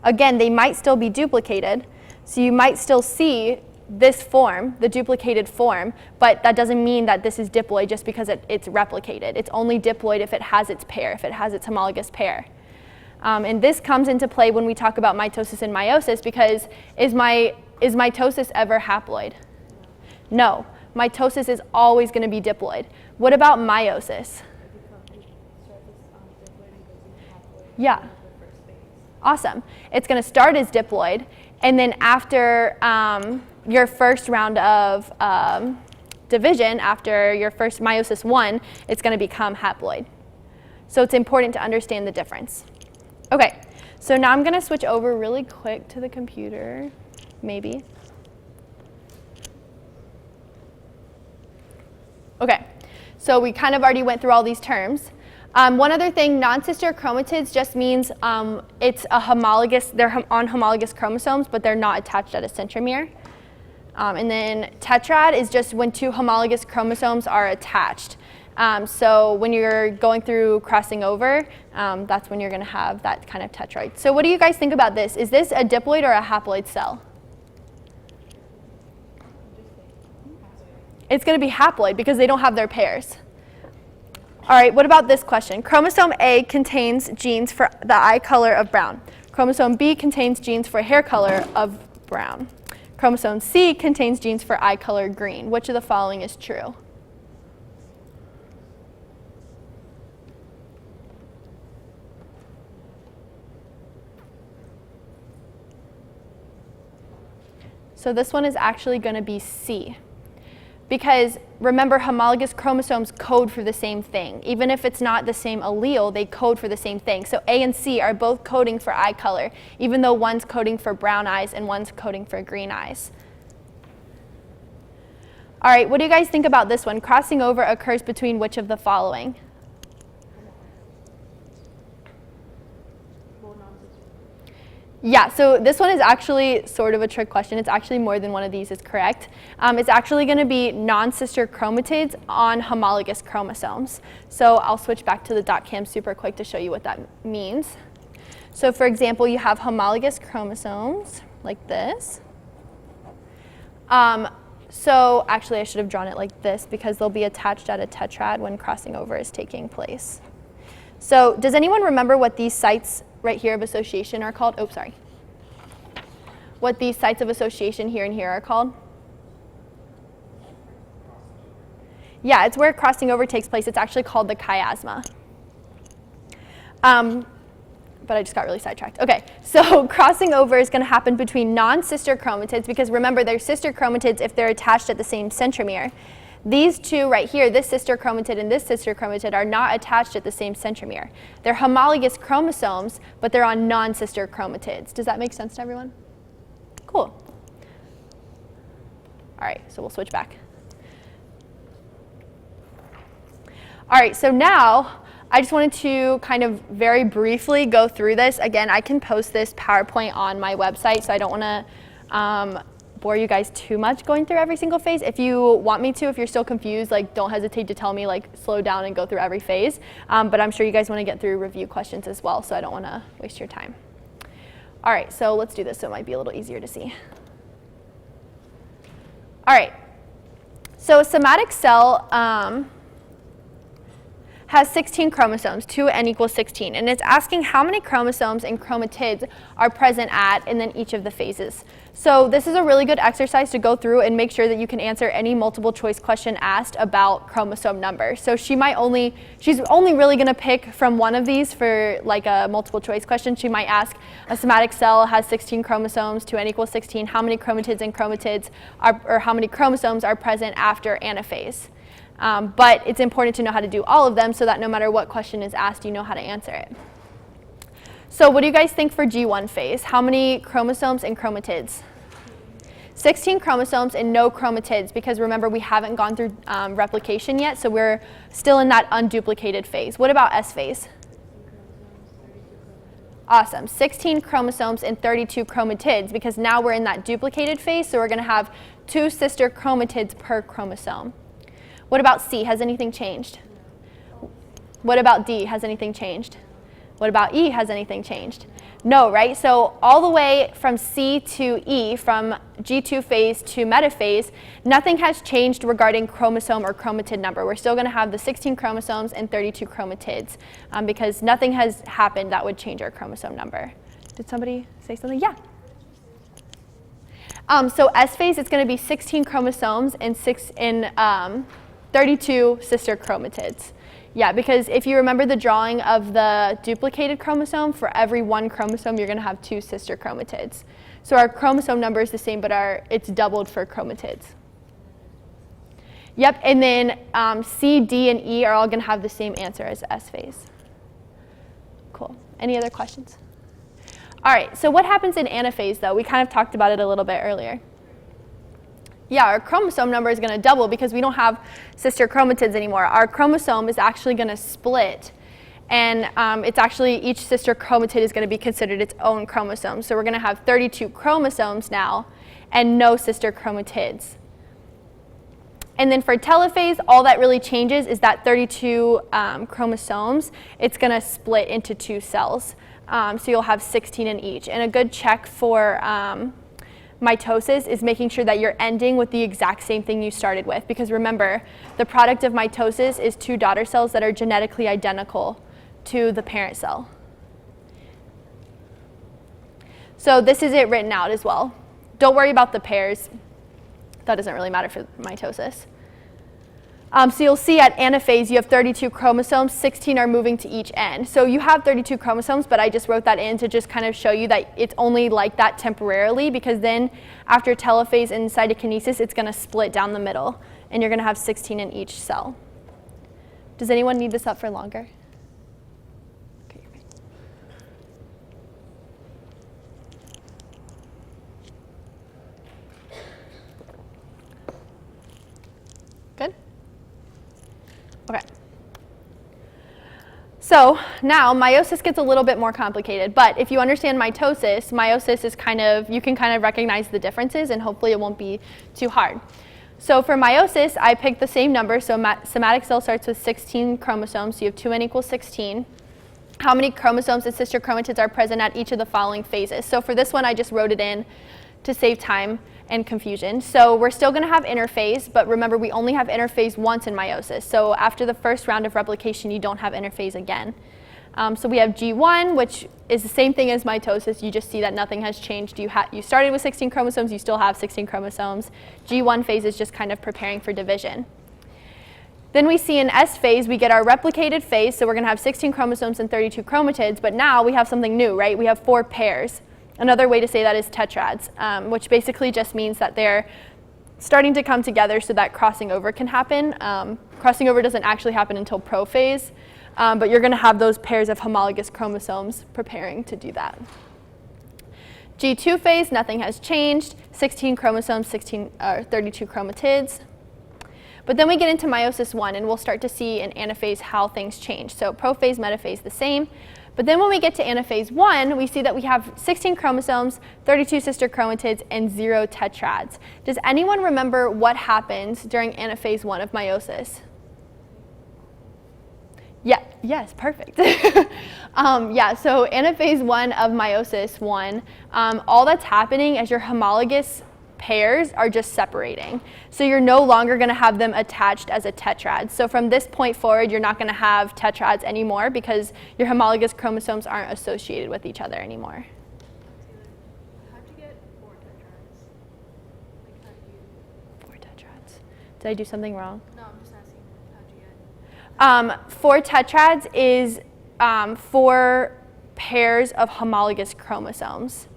Again, they might still be duplicated, so you might still see this form, the duplicated form, but that doesn't mean that this is diploid just because it's replicated. It's only diploid if it has its pair, if it has its homologous pair. And this comes into play when we talk about mitosis and meiosis, because is mitosis ever haploid? No. Mitosis is always going to be diploid. What about meiosis? Yeah. Awesome. It's going to start as diploid, and then after your first round of division, after your first meiosis 1, it's going to become haploid. So it's important to understand the difference. Okay, so now I'm going to switch over really quick to the computer, maybe. Okay, so we kind of already went through all these terms. One other thing, non-sister chromatids just means it's a homologous, they're on homologous chromosomes, but they're not attached at a centromere. And then tetrad is just when 2 homologous chromosomes are attached. So when you're going through crossing over, that's when you're going to have that kind of tetroid. So what do you guys think about this? Is this a diploid or a haploid cell? It's going to be haploid because they don't have their pairs. All right, what about this question? Chromosome A contains genes for the eye color of brown. Chromosome B contains genes for hair color of brown. Chromosome C contains genes for eye color green. Which of the following is true? So this one is actually going to be C, because remember, homologous chromosomes code for the same thing. Even if it's not the same allele, they code for the same thing. So A and C are both coding for eye color, even though one's coding for brown eyes and one's coding for green eyes. All right, what do you guys think about this one? Crossing over occurs between which of the following? Yeah, so this one is actually sort of a trick question. It's actually more than one of these is correct. It's actually going to be non-sister chromatids on homologous chromosomes. So I'll switch back to the dot cam super quick to show you what that means. So for example, you have homologous chromosomes like this. So actually I should have drawn it like this because they'll be attached at a tetrad when crossing over is taking place. So does anyone remember what these sites right here of association are called? Oh, sorry. What these sites of association here and here are called? Yeah, it's where crossing over takes place. It's actually called the chiasma. But I just got really sidetracked. Okay, so crossing over is going to happen between non-sister chromatids because remember, they're sister chromatids if they're attached at the same centromere. These two right here, this sister chromatid and this sister chromatid, are not attached at the same centromere. They're homologous chromosomes, but they're on non-sister chromatids. Does that make sense to everyone? Cool. All right, so we'll switch back. All right, so now I just wanted to kind of very briefly go through this. Again, I can post this PowerPoint on my website, so I don't want to bore you guys too much going through every single phase. If you want me to, if you're still confused, like don't hesitate to tell me, like slow down and go through every phase. But I'm sure you guys want to get through review questions as well, so I don't want to waste your time. All right, so let's do this so it might be a little easier to see. All right, so a somatic cell has 16 chromosomes, 2n equals 16, and it's asking how many chromosomes and chromatids are present at and then each of the phases. So this is a really good exercise to go through and make sure that you can answer any multiple choice question asked about chromosome number. So she's only really going to pick from one of these for like a multiple choice question. She might ask, a somatic cell has 16 chromosomes, 2n equals 16, how many chromatids and chromatids are, or how many chromosomes are present after anaphase? But it's important to know how to do all of them so that no matter what question is asked, you know how to answer it. So what do you guys think for G1 phase? How many chromosomes and chromatids? 16 chromosomes and no chromatids, because remember, we haven't gone through replication yet, so we're still in that unduplicated phase. What about S phase? Awesome, 16 chromosomes and 32 chromatids, because now we're in that duplicated phase, so we're going to have 2 sister chromatids per chromosome. What about C? Has anything changed? What about D? Has anything changed? What about E? Has anything changed? No, right? So all the way from C to E, from G2 phase to metaphase, nothing has changed regarding chromosome or chromatid number. We're still going to have the 16 chromosomes and 32 chromatids because nothing has happened that would change our chromosome number. Did somebody say something? Yeah. So S phase, it's going to be 16 chromosomes and 32 sister chromatids. Yeah, because if you remember the drawing of the duplicated chromosome, for every one chromosome, you're going to have 2 sister chromatids. So our chromosome number is the same, but it's doubled for chromatids. Yep, and then C, D, and E are all going to have the same answer as S phase. Cool. Any other questions? All right, so what happens in anaphase, though? We kind of talked about it a little bit earlier. Yeah, our chromosome number is going to double because we don't have sister chromatids anymore. Our chromosome is actually going to split, and it's actually each sister chromatid is going to be considered its own chromosome. So we're going to have 32 chromosomes now and no sister chromatids. And then for telophase, all that really changes is that 32 chromosomes, it's going to split into 2 cells. So you'll have 16 in each. And a good check for mitosis is making sure that you're ending with the exact same thing you started with, because remember, the product of mitosis is 2 daughter cells that are genetically identical to the parent cell. So this is it written out as well. Don't worry about the pairs. That doesn't really matter for mitosis. So you'll see at anaphase you have 32 chromosomes, 16 are moving to each end. So you have 32 chromosomes, but I just wrote that in to just kind of show you that it's only like that temporarily, because then after telophase and cytokinesis, it's going to split down the middle and you're going to have 16 in each cell. Does anyone need this up for longer? Okay, you're fine. Good? Okay. So now meiosis gets a little bit more complicated, but if you understand mitosis, meiosis is you can kind of recognize the differences, and hopefully it won't be too hard. So for meiosis, I picked the same number. So somatic cell starts with 16 chromosomes, so you have 2n equals 16. How many chromosomes and sister chromatids are present at each of the following phases? So for this one, I just wrote it in to save time and confusion. So we're still going to have interphase, but remember we only have interphase once in meiosis. So after the first round of replication, you don't have interphase again. So we have G1, which is the same thing as mitosis. You just see that nothing has changed. You started with 16 chromosomes, you still have 16 chromosomes. G1 phase is just kind of preparing for division. Then we see in S phase, we get our replicated phase, so we're going to have 16 chromosomes and 32 chromatids, but now we have something new, right? We have 4 pairs. Another way to say that is tetrads, which basically just means that they're starting to come together so that crossing over can happen. Crossing over doesn't actually happen until prophase, but you're going to have those pairs of homologous chromosomes preparing to do that. G2 phase, nothing has changed, 16 chromosomes, 32 chromatids. But then we get into meiosis 1, and we'll start to see in anaphase how things change. So prophase, metaphase, the same. But then when we get to anaphase 1, we see that we have 16 chromosomes, 32 sister chromatids, and 0 tetrads. Does anyone remember what happens during anaphase 1 of meiosis? Yeah, yes, perfect. Yeah, so anaphase 1 of meiosis 1, all that's happening is your homologous pairs are just separating. So you're no longer going to have them attached as a tetrad. So from this point forward, you're not going to have tetrads anymore because your homologous chromosomes aren't associated with each other anymore. How'd you get 4 tetrads? Like, how do you... 4 tetrads. Did I do something wrong? No, I'm just asking, how'd you get... 4 tetrads is 4 pairs of homologous chromosomes.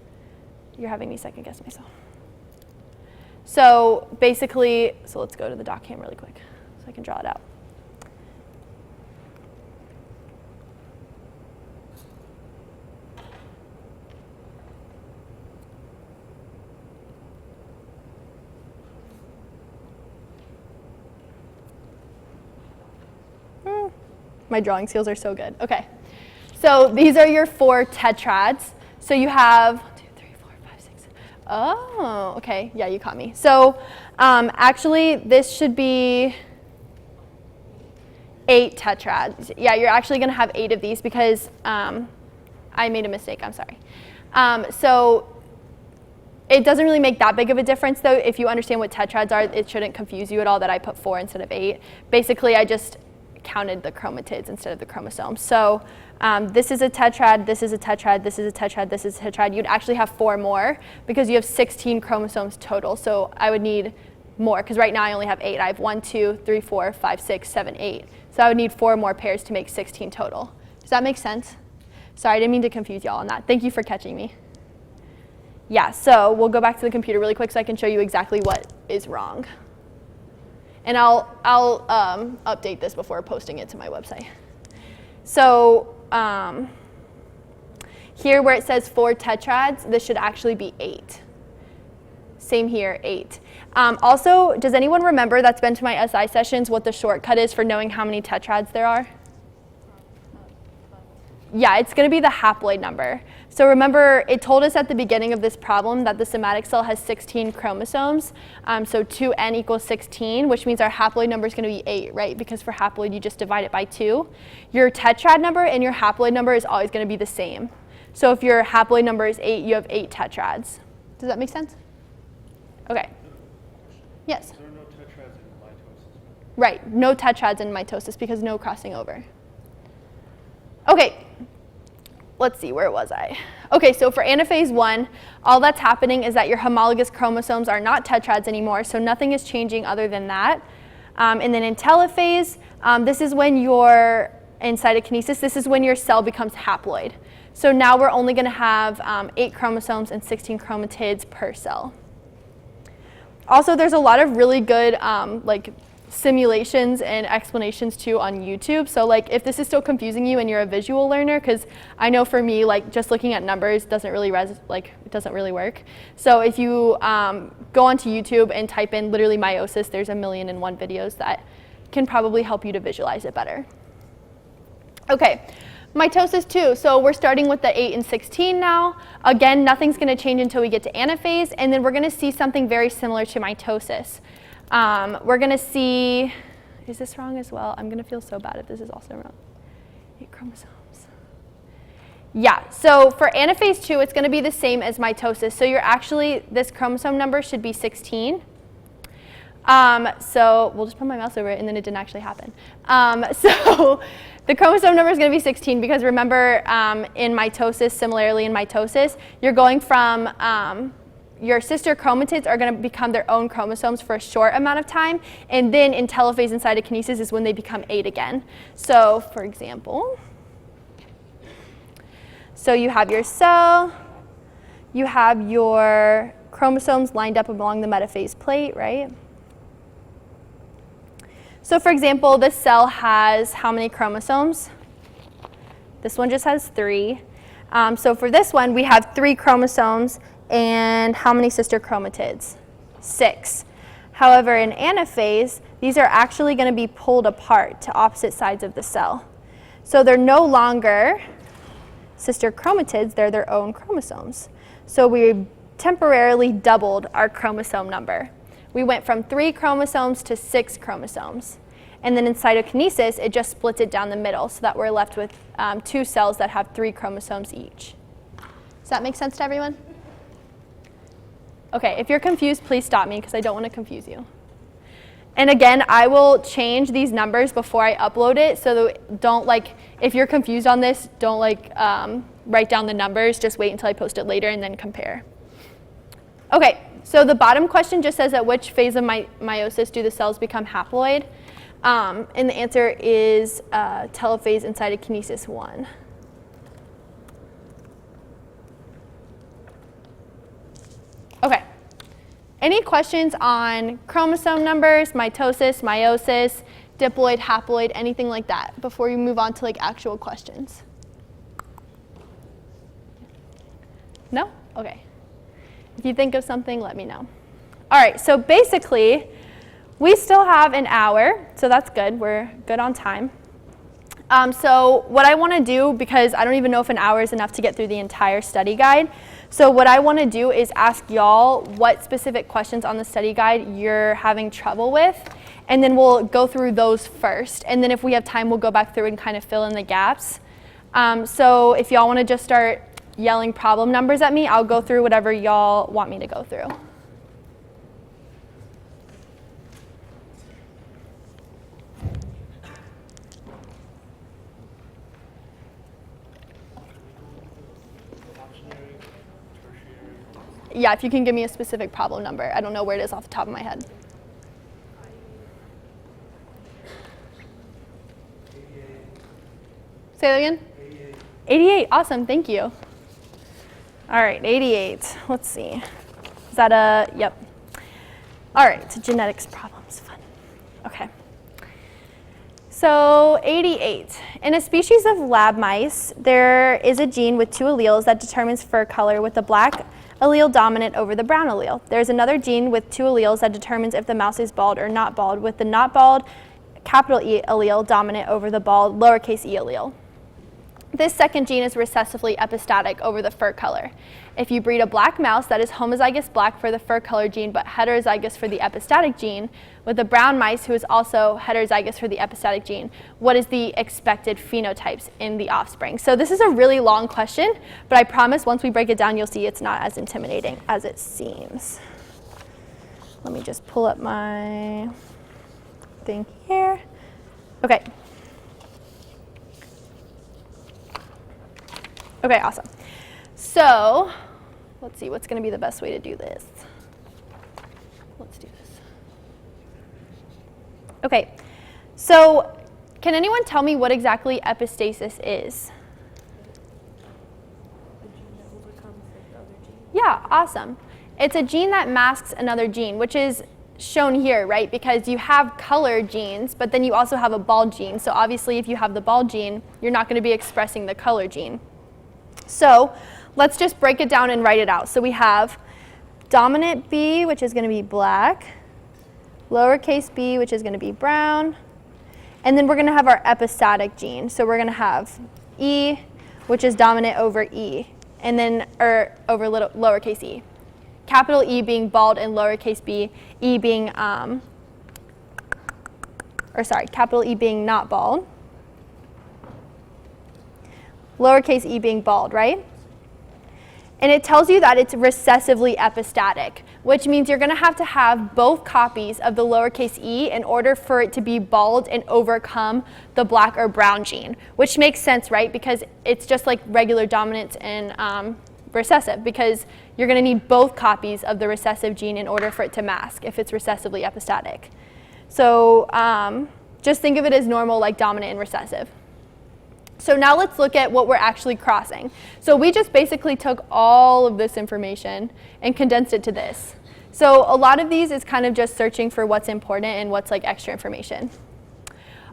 You're having me second guess myself. So basically, so let's go to the doc cam really quick so I can draw it out. My drawing skills are so good. Okay, so these are your 4 tetrads. So you have Oh, okay. Yeah, you caught me. So actually, this should be 8 tetrads. Yeah, you're actually going to have 8 of these because I made a mistake. I'm sorry. So it doesn't really make that big of a difference, though. If you understand what tetrads are, it shouldn't confuse you at all that I put 4 instead of 8. Basically, I just counted the chromatids instead of the chromosomes. So this is a tetrad, this is a tetrad, this is a tetrad, this is a tetrad. You'd actually have 4 more because you have 16 chromosomes total. So I would need more because right now I only have 8. I have 1, 2, 3, 4, 5, 6, 7, 8. So I would need 4 more pairs to make 16 total. Does that make sense? Sorry, I didn't mean to confuse y'all on that. Thank you for catching me. Yeah, so we'll go back to the computer really quick so I can show you exactly what is wrong. And I'll update this before posting it to my website. So here where it says 4 tetrads, this should actually be 8. Same here, 8. Also, does anyone remember that's been to my SI sessions what the shortcut is for knowing how many tetrads there are? Yeah, it's going to be the haploid number. So remember, it told us at the beginning of this problem that the somatic cell has 16 chromosomes. So 2n equals 16, which means our haploid number is going to be 8, right? Because for haploid, you just divide it by 2. Your tetrad number and your haploid number is always going to be the same. So if your haploid number is 8, you have 8 tetrads. Does that make sense? Okay. Yes? There are no tetrads in mitosis. Right, no tetrads in mitosis because no crossing over. Okay. Let's see, where was I? Okay, so for anaphase 1, all that's happening is that your homologous chromosomes are not tetrads anymore, so nothing is changing other than that. And then in telophase, this is when you're in cytokinesis, this is when your cell becomes haploid. So now we're only going to have 8 chromosomes and 16 chromatids per cell. Also, there's a lot of really good simulations and explanations too on YouTube. So like if this is still confusing you and you're a visual learner, because I know for me, like just looking at numbers doesn't really it doesn't really work. So if you go onto YouTube and type in literally meiosis, there's 1,000,001 videos that can probably help you to visualize it better. Okay, mitosis 2. So we're starting with the 8 and 16 now. Again, nothing's going to change until we get to anaphase, and then we're going to see something very similar to mitosis. We're going to see, is this wrong as well? I'm going to feel so bad if this is also wrong. 8 chromosomes. Yeah, so for anaphase 2, it's going to be the same as mitosis. So you're actually, this chromosome number should be 16. So we'll just put my mouse over it, and then it didn't actually happen. So the chromosome number is going to be 16 because remember in mitosis, similarly in mitosis, you're going from your sister chromatids are going to become their own chromosomes for a short amount of time, and then in telophase and cytokinesis is when they become 8 again. So for example, so you have your cell, you have your chromosomes lined up along the metaphase plate, right? So for example, this cell has how many chromosomes? This one just has 3. So for this one, we have 3 chromosomes and how many sister chromatids? 6. However, in anaphase, these are actually going to be pulled apart to opposite sides of the cell. So they're no longer sister chromatids, they're their own chromosomes. So we temporarily doubled our chromosome number. We went from 3 chromosomes to 6 chromosomes. And then in cytokinesis, it just splits it down the middle so that we're left with 2 cells that have 3 chromosomes each. Does that make sense to everyone? Okay, if you're confused, please stop me because I don't want to confuse you. And again, I will change these numbers before I upload it, so that don't if you're confused on this, don't write down the numbers, just wait until I post it later and then compare. Okay, so the bottom question just says at which phase of meiosis do the cells become haploid? And the answer is telophase and cytokinesis 1. Okay, any questions on chromosome numbers, mitosis, meiosis, diploid, haploid, anything like that before you move on to actual questions? No? Okay. If you think of something, let me know. All right, so basically, we still have an hour, so that's good. We're good on time. So what I want to do, because I don't even know if an hour is enough to get through the entire study guide, so what I want to do is ask y'all what specific questions on the study guide you're having trouble with, and then we'll go through those first, and then if we have time, we'll go back through and kind of fill in the gaps. So if y'all want to just start yelling problem numbers at me, I'll go through whatever y'all want me to go through. Yeah, if you can give me a specific problem number. I don't know where it is off the top of my head. 88. Say that again? 88. 88, awesome, thank you. All right, 88, let's see. Is that a, yep. All right, genetics problems, fun. Okay. So 88, in a species of lab mice, there is a gene with 2 alleles that determines fur color with the black allele dominant over the brown allele. There's another gene with 2 alleles that determines if the mouse is bald or not bald, with the not bald capital E allele dominant over the bald lowercase e allele. This second gene is recessively epistatic over the fur color. If you breed a black mouse that is homozygous black for the fur color gene but heterozygous for the epistatic gene, with a brown mice who is also heterozygous for the epistatic gene, what is the expected phenotypes in the offspring? So this is a really long question, but I promise once we break it down, you'll see it's not as intimidating as it seems. Let me just pull up my thing here. Okay. Okay, awesome. So let's see, what's going to be the best way to do this? Let's do this. Okay, so can anyone tell me what exactly epistasis is? The gene that overcomes the other gene. Yeah, awesome. It's a gene that masks another gene, which is shown here, right? Because you have color genes, but then you also have a bald gene. So obviously if you have the bald gene, you're not going to be expressing the color gene. So let's just break it down and write it out. So we have dominant B, which is going to be black, lowercase b, which is going to be brown, and then we're going to have our epistatic gene. So we're going to have E, which is dominant over E, and then over lowercase e. Capital E being bald and lowercase b, E being, capital E being not bald. Lowercase e being bald, right? And it tells you that it's recessively epistatic, which means you're going to have both copies of the lowercase e in order for it to be bald and overcome the black or brown gene, which makes sense, right? Because it's just like regular dominant and recessive, because you're going to need both copies of the recessive gene in order for it to mask if it's recessively epistatic. So just think of it as normal, like dominant and recessive. So now let's look at what we're actually crossing. So we just basically took all of this information and condensed it to this. So a lot of these is kind of just searching for what's important and what's like extra information.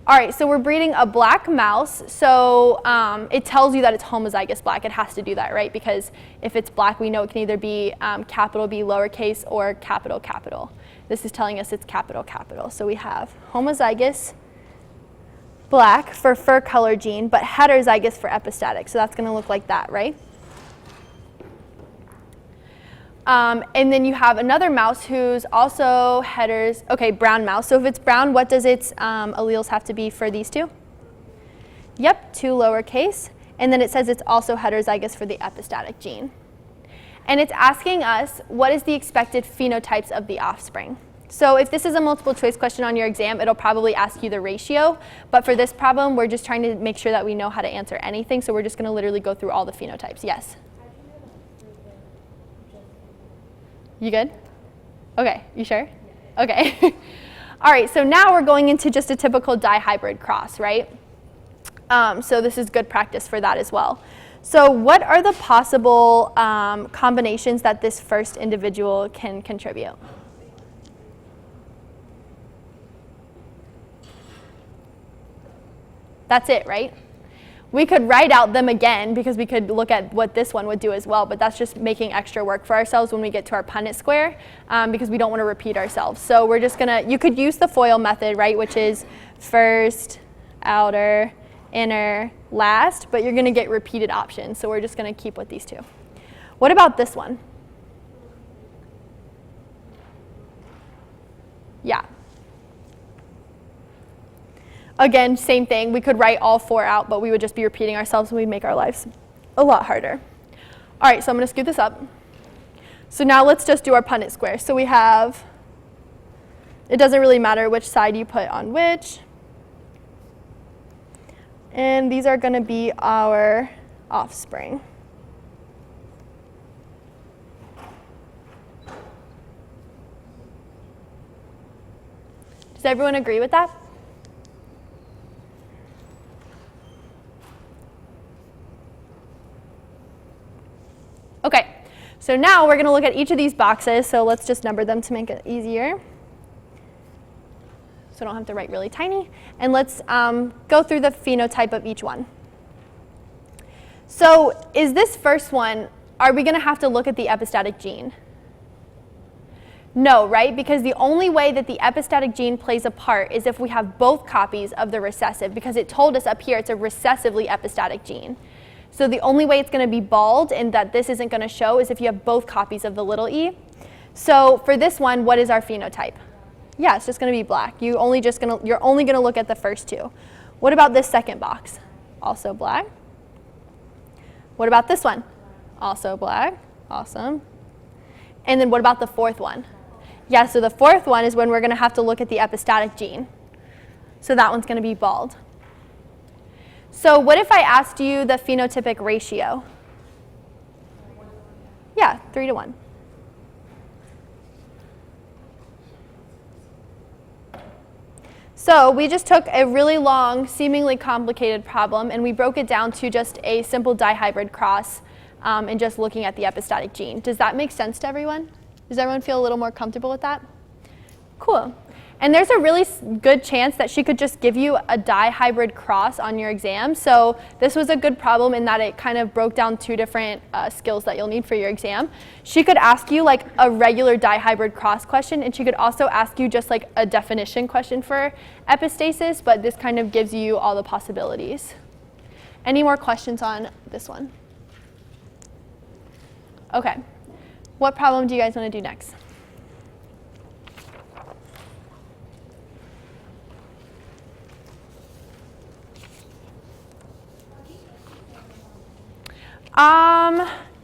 All right, so we're breeding a black mouse. So it tells you that it's homozygous black. It has to do that, right? Because if it's black, we know it can either be capital B lowercase or capital capital. This is telling us it's capital capital. So we have homozygous black for fur color gene, but heterozygous for epistatic. So that's going to look like that, right? And then you have another mouse who's also brown mouse. So if it's brown, what does its alleles have to be for these two? Yep, 2 lowercase. And then it says it's also heterozygous for the epistatic gene. And it's asking us, what is the expected phenotypes of the offspring? So if this is a multiple choice question on your exam, it'll probably ask you the ratio. But for this problem, we're just trying to make sure that we know how to answer anything. So we're just going to literally go through all the phenotypes. Yes? You good? Okay, you sure? Yeah. Okay. All right, so now we're going into just a typical dihybrid cross, right? So this is good practice for that as well. So what are the possible combinations that this first individual can contribute? That's it, right? We could write out them again because we could look at what this one would do as well, but that's just making extra work for ourselves when we get to our Punnett square because we don't want to repeat ourselves. So we're just gonna, you could use the FOIL method, right, which is first, outer, inner, last, but you're gonna get repeated options. So we're just gonna keep with these two. What about this one? Yeah. Again, same thing. We could write all 4 out, but we would just be repeating ourselves and we'd make our lives a lot harder. All right, so I'm going to scoot this up. So now let's just do our Punnett square. So we have, it doesn't really matter which side you put on which. And these are going to be our offspring. Does everyone agree with that? Okay, so now we're going to look at each of these boxes. So let's just number them to make it easier. So I don't have to write really tiny. And let's go through the phenotype of each one. So is this first one, are we going to have to look at the epistatic gene? No, right? Because the only way that the epistatic gene plays a part is if we have both copies of the recessive, because it told us up here it's a recessively epistatic gene. So the only way it's going to be bald and that this isn't going to show is if you have both copies of the little e. So for this one, what is our phenotype? Yeah, it's just going to be black. You're only going to look at the first 2. What about this second box? Also black. What about this one? Also black. Awesome. And then what about the 4th one? Yeah, so the 4th one is when we're going to have to look at the epistatic gene. So that one's going to be bald. So what if I asked you the phenotypic ratio? Yeah, 3 to 1. So we just took a really long, seemingly complicated problem, and we broke it down to just a simple dihybrid cross and just looking at the epistatic gene. Does that make sense to everyone? Does everyone feel a little more comfortable with that? Cool. And there's a really good chance that she could just give you a dihybrid cross on your exam. So this was a good problem in that it kind of broke down two different skills that you'll need for your exam. She could ask you like a regular dihybrid cross question, and she could also ask you just like a definition question for epistasis, but this kind of gives you all the possibilities. Any more questions on this one? Okay. What problem do you guys want to do next?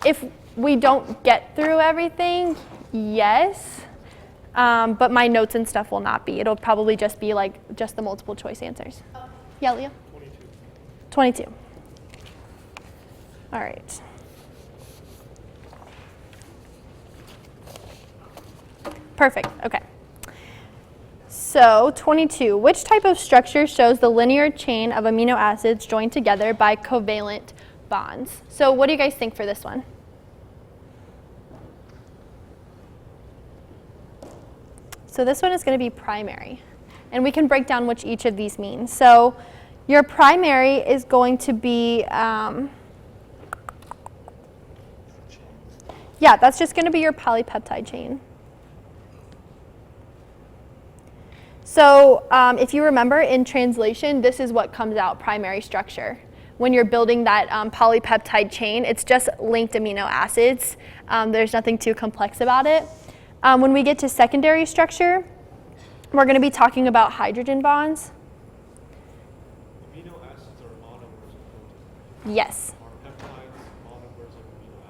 If we don't get through everything, yes, but my notes and stuff will not be. It'll probably just be like just the multiple choice answers. Yeah, Leah? 22. All right. Perfect, okay. So 22, which type of structure shows the linear chain of amino acids joined together by covalent bonds? So what do you guys think for this one? So this one is going to be primary, and we can break down which each of these means. So your primary is going to be, yeah, that's just going to be your polypeptide chain. So if you remember in translation, this is what comes out, primary structure. When you're building that polypeptide chain, it's just linked amino acids. There's nothing too complex about it. When we get to secondary structure, we're going to be talking about hydrogen bonds. Amino acids are monomers of proteins. Yes. Are peptides monomers of amino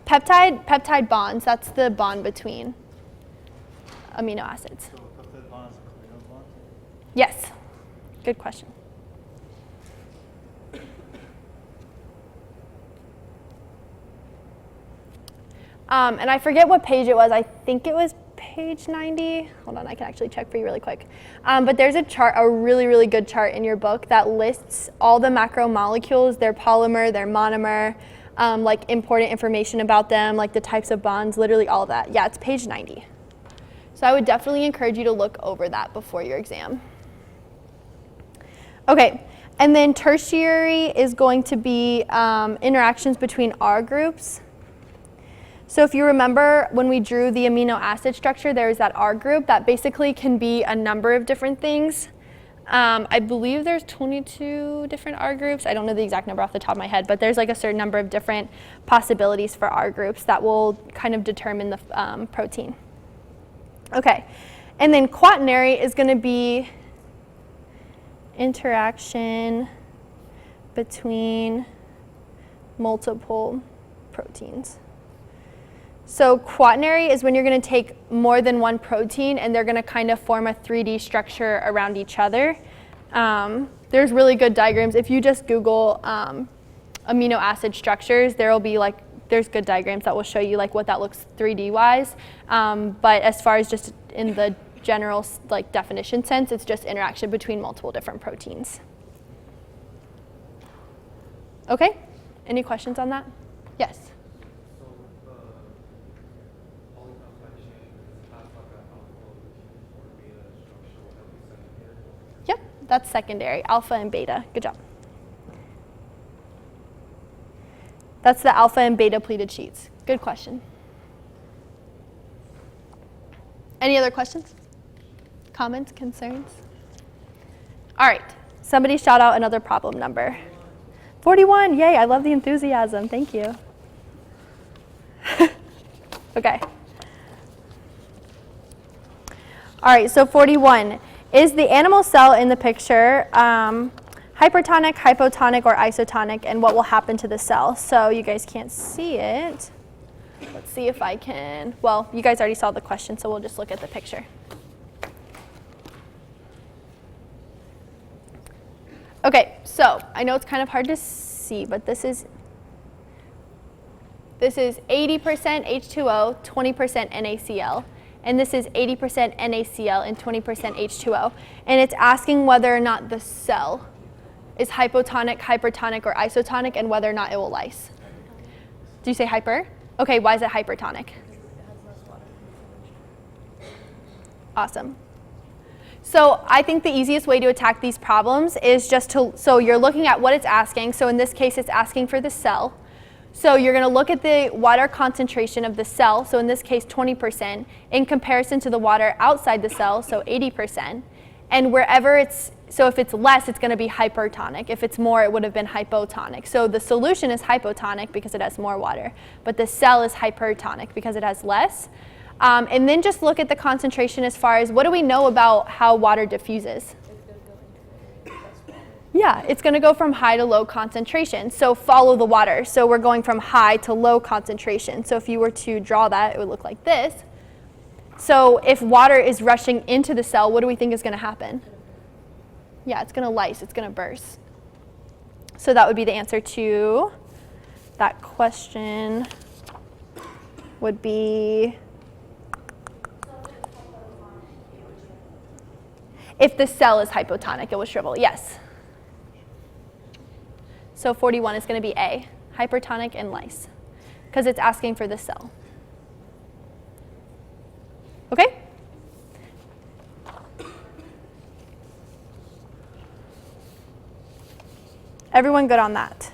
acids? Peptide bonds, that's the bond between amino acids. So a peptide bond is a covalent bond? Yes. Good question. And I forget what page it was. I think it was page 90. Hold on, I can actually check for you really quick. But there's a chart, a really, really good chart in your book that lists all the macromolecules, their polymer, their monomer, like important information about them, like the types of bonds, literally all of that. Yeah, it's page 90. So I would definitely encourage you to look over that before your exam. Okay, and then tertiary is going to be interactions between R groups. So if you remember when we drew the amino acid structure, there's that R group that basically can be a number of different things. I believe there's 22 different R groups. I don't know the exact number off the top of my head, but there's like a certain number of different possibilities for R groups that will kind of determine the protein. Okay, and then quaternary is going to be interaction between multiple proteins. So quaternary is when you're going to take more than one protein and they're going to kind of form a 3D structure around each other. There's really good diagrams. If you just Google amino acid structures, there'll be like, there's good diagrams that will show you like what that looks 3D wise. But as far as just in the general like definition sense, it's just interaction between multiple different proteins. Okay, any questions on that? Yes. Yep, that's secondary, alpha and beta. Good job. That's the alpha and beta pleated sheets. Good question. Any other questions? Comments, concerns? All right, somebody shout out another problem number. 41, yay, I love the enthusiasm, thank you. Okay. All right, so 41. Is the animal cell in the picture hypertonic, hypotonic, or isotonic, and what will happen to the cell? So you guys can't see it. Let's see if I can. Well, you guys already saw the question, so we'll just look at the picture. Okay, so I know it's kind of hard to see, but this is 80% H2O, 20% NaCl. And this is 80% NaCl and 20% H2O. And it's asking whether or not the cell is hypotonic, hypertonic, or isotonic, and whether or not it will lyse. Do you say hyper? Okay, why is it hypertonic? Awesome. So I think the easiest way to attack these problems is just so you're looking at what it's asking. So in this case, it's asking for the cell. So you're going to look at the water concentration of the cell, so in this case 20%, in comparison to the water outside the cell, so 80%. And wherever so if it's less, it's going to be hypertonic. If it's more, it would have been hypotonic. So the solution is hypotonic because it has more water, but the cell is hypertonic because it has less. And then just look at the concentration as far as what do we know about how water diffuses? Yeah, it's going to go from high to low concentration. So follow the water. So we're going from high to low concentration. So if you were to draw that, it would look like this. So if water is rushing into the cell, what do we think is going to happen? Yeah, it's going to lyse. It's going to burst. So that would be the answer to that question would be, if the cell is hypotonic, it will shrivel. Yes. So 41 is going to be A, hypertonic and lyse, because it's asking for the cell. Okay? Everyone good on that?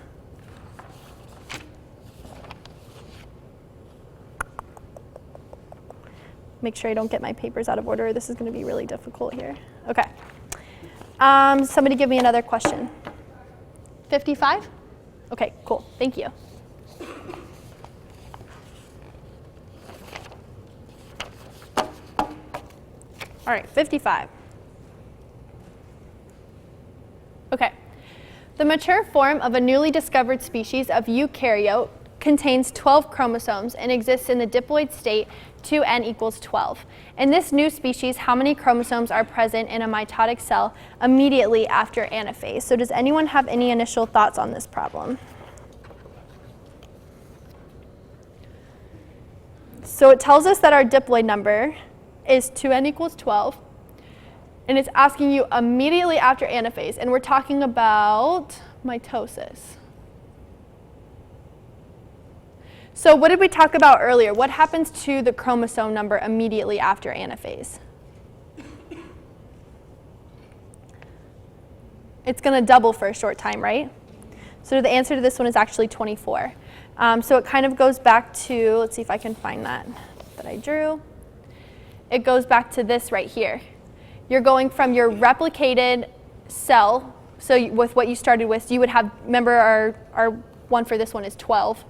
Make sure I don't get my papers out of order. This is going to be really difficult here. Okay. Somebody give me another question. 55? Okay, cool. Thank you. All right, 55. Okay. The mature form of a newly discovered species of eukaryote contains 12 chromosomes and exists in the diploid state 2n equals 12. In this new species, how many chromosomes are present in a mitotic cell immediately after anaphase? So does anyone have any initial thoughts on this problem? So it tells us that our diploid number is 2n equals 12, and it's asking you immediately after anaphase, and we're talking about mitosis. So what did we talk about earlier? What happens to the chromosome number immediately after anaphase? It's going to double for a short time, right? So the answer to this one is actually 24. So it kind of goes back to, let's see if I can find that I drew. It goes back to this right here. You're going from your replicated cell, so with what you started with, you would have, remember our one for this one is 12.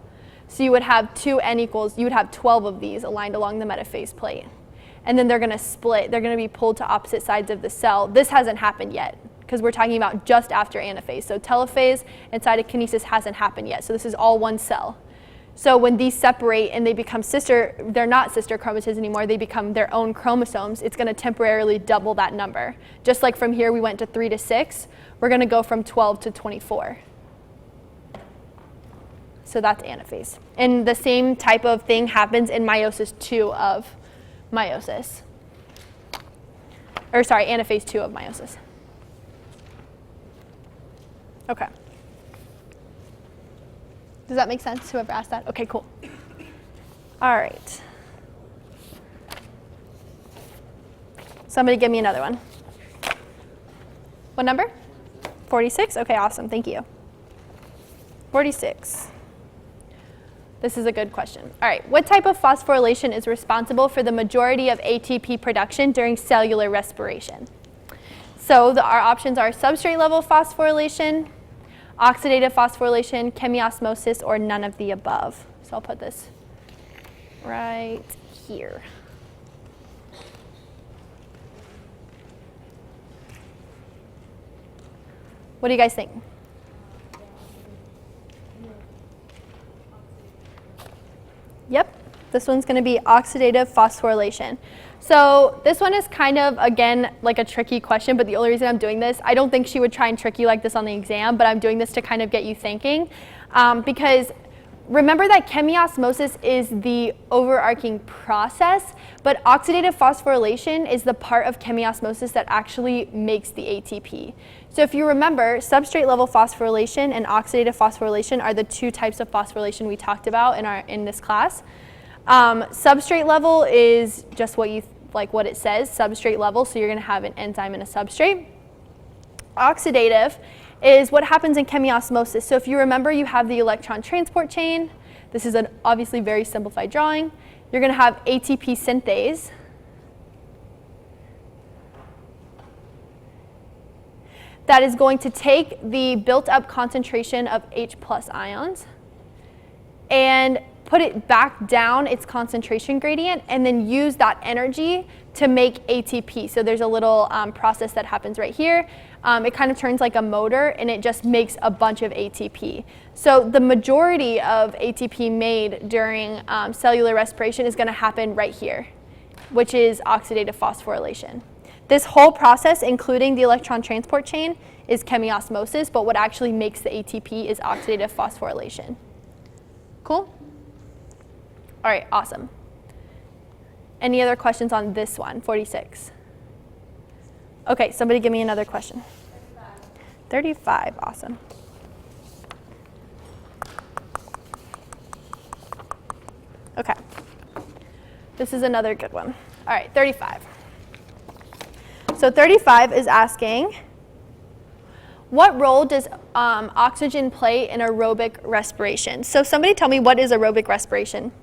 So you would have 2n equals, you would have 12 of these aligned along the metaphase plate. And then they're going to split. They're going to be pulled to opposite sides of the cell. This hasn't happened yet because we're talking about just after anaphase. So telophase and cytokinesis hasn't happened yet. So this is all one cell. So when these separate and they become they're not sister chromatids anymore, they become their own chromosomes, it's going to temporarily double that number. Just like from here we went to 3 to 6, we're going to go from 12 to 24. So that's anaphase. And the same type of thing happens in meiosis 2 of meiosis. Or sorry, anaphase 2 of meiosis. Okay. Does that make sense, whoever asked that? Okay, cool. All right. Somebody give me another one. What number? 46? Okay, awesome, thank you. 46. This is a good question. All right, what type of phosphorylation is responsible for the majority of ATP production during cellular respiration? So our options are substrate level phosphorylation, oxidative phosphorylation, chemiosmosis, or none of the above. So I'll put this right here. What do you guys think? Yep, this one's going to be oxidative phosphorylation. So this one is kind of, again, like a tricky question, but the only reason I'm doing this, I don't think she would try and trick you like this on the exam, but I'm doing this to kind of get you thinking. Because remember that chemiosmosis is the overarching process, but oxidative phosphorylation is the part of chemiosmosis that actually makes the ATP. So if you remember, substrate level phosphorylation and oxidative phosphorylation are the two types of phosphorylation we talked about in this class. Substrate level is just what you like what it says, substrate level, so you're going to have an enzyme and a substrate. Oxidative is what happens in chemiosmosis. So if you remember, you have the electron transport chain. This is an obviously very simplified drawing. You're going to have ATP synthase. That is going to take the built-up concentration of H+ ions and put it back down its concentration gradient, and then use that energy to make ATP. So there's a little process that happens right here. It kind of turns like a motor, and it just makes a bunch of ATP. So the majority of ATP made during cellular respiration is going to happen right here, which is oxidative phosphorylation. This whole process, including the electron transport chain, is chemiosmosis, but what actually makes the ATP is oxidative phosphorylation. Cool? All right, awesome. Any other questions on this one, 46? Okay, somebody give me another question. 35, awesome. Okay, this is another good one. All right, 35. So 35 is asking, what role does oxygen play in aerobic respiration? So somebody tell me, what is aerobic respiration?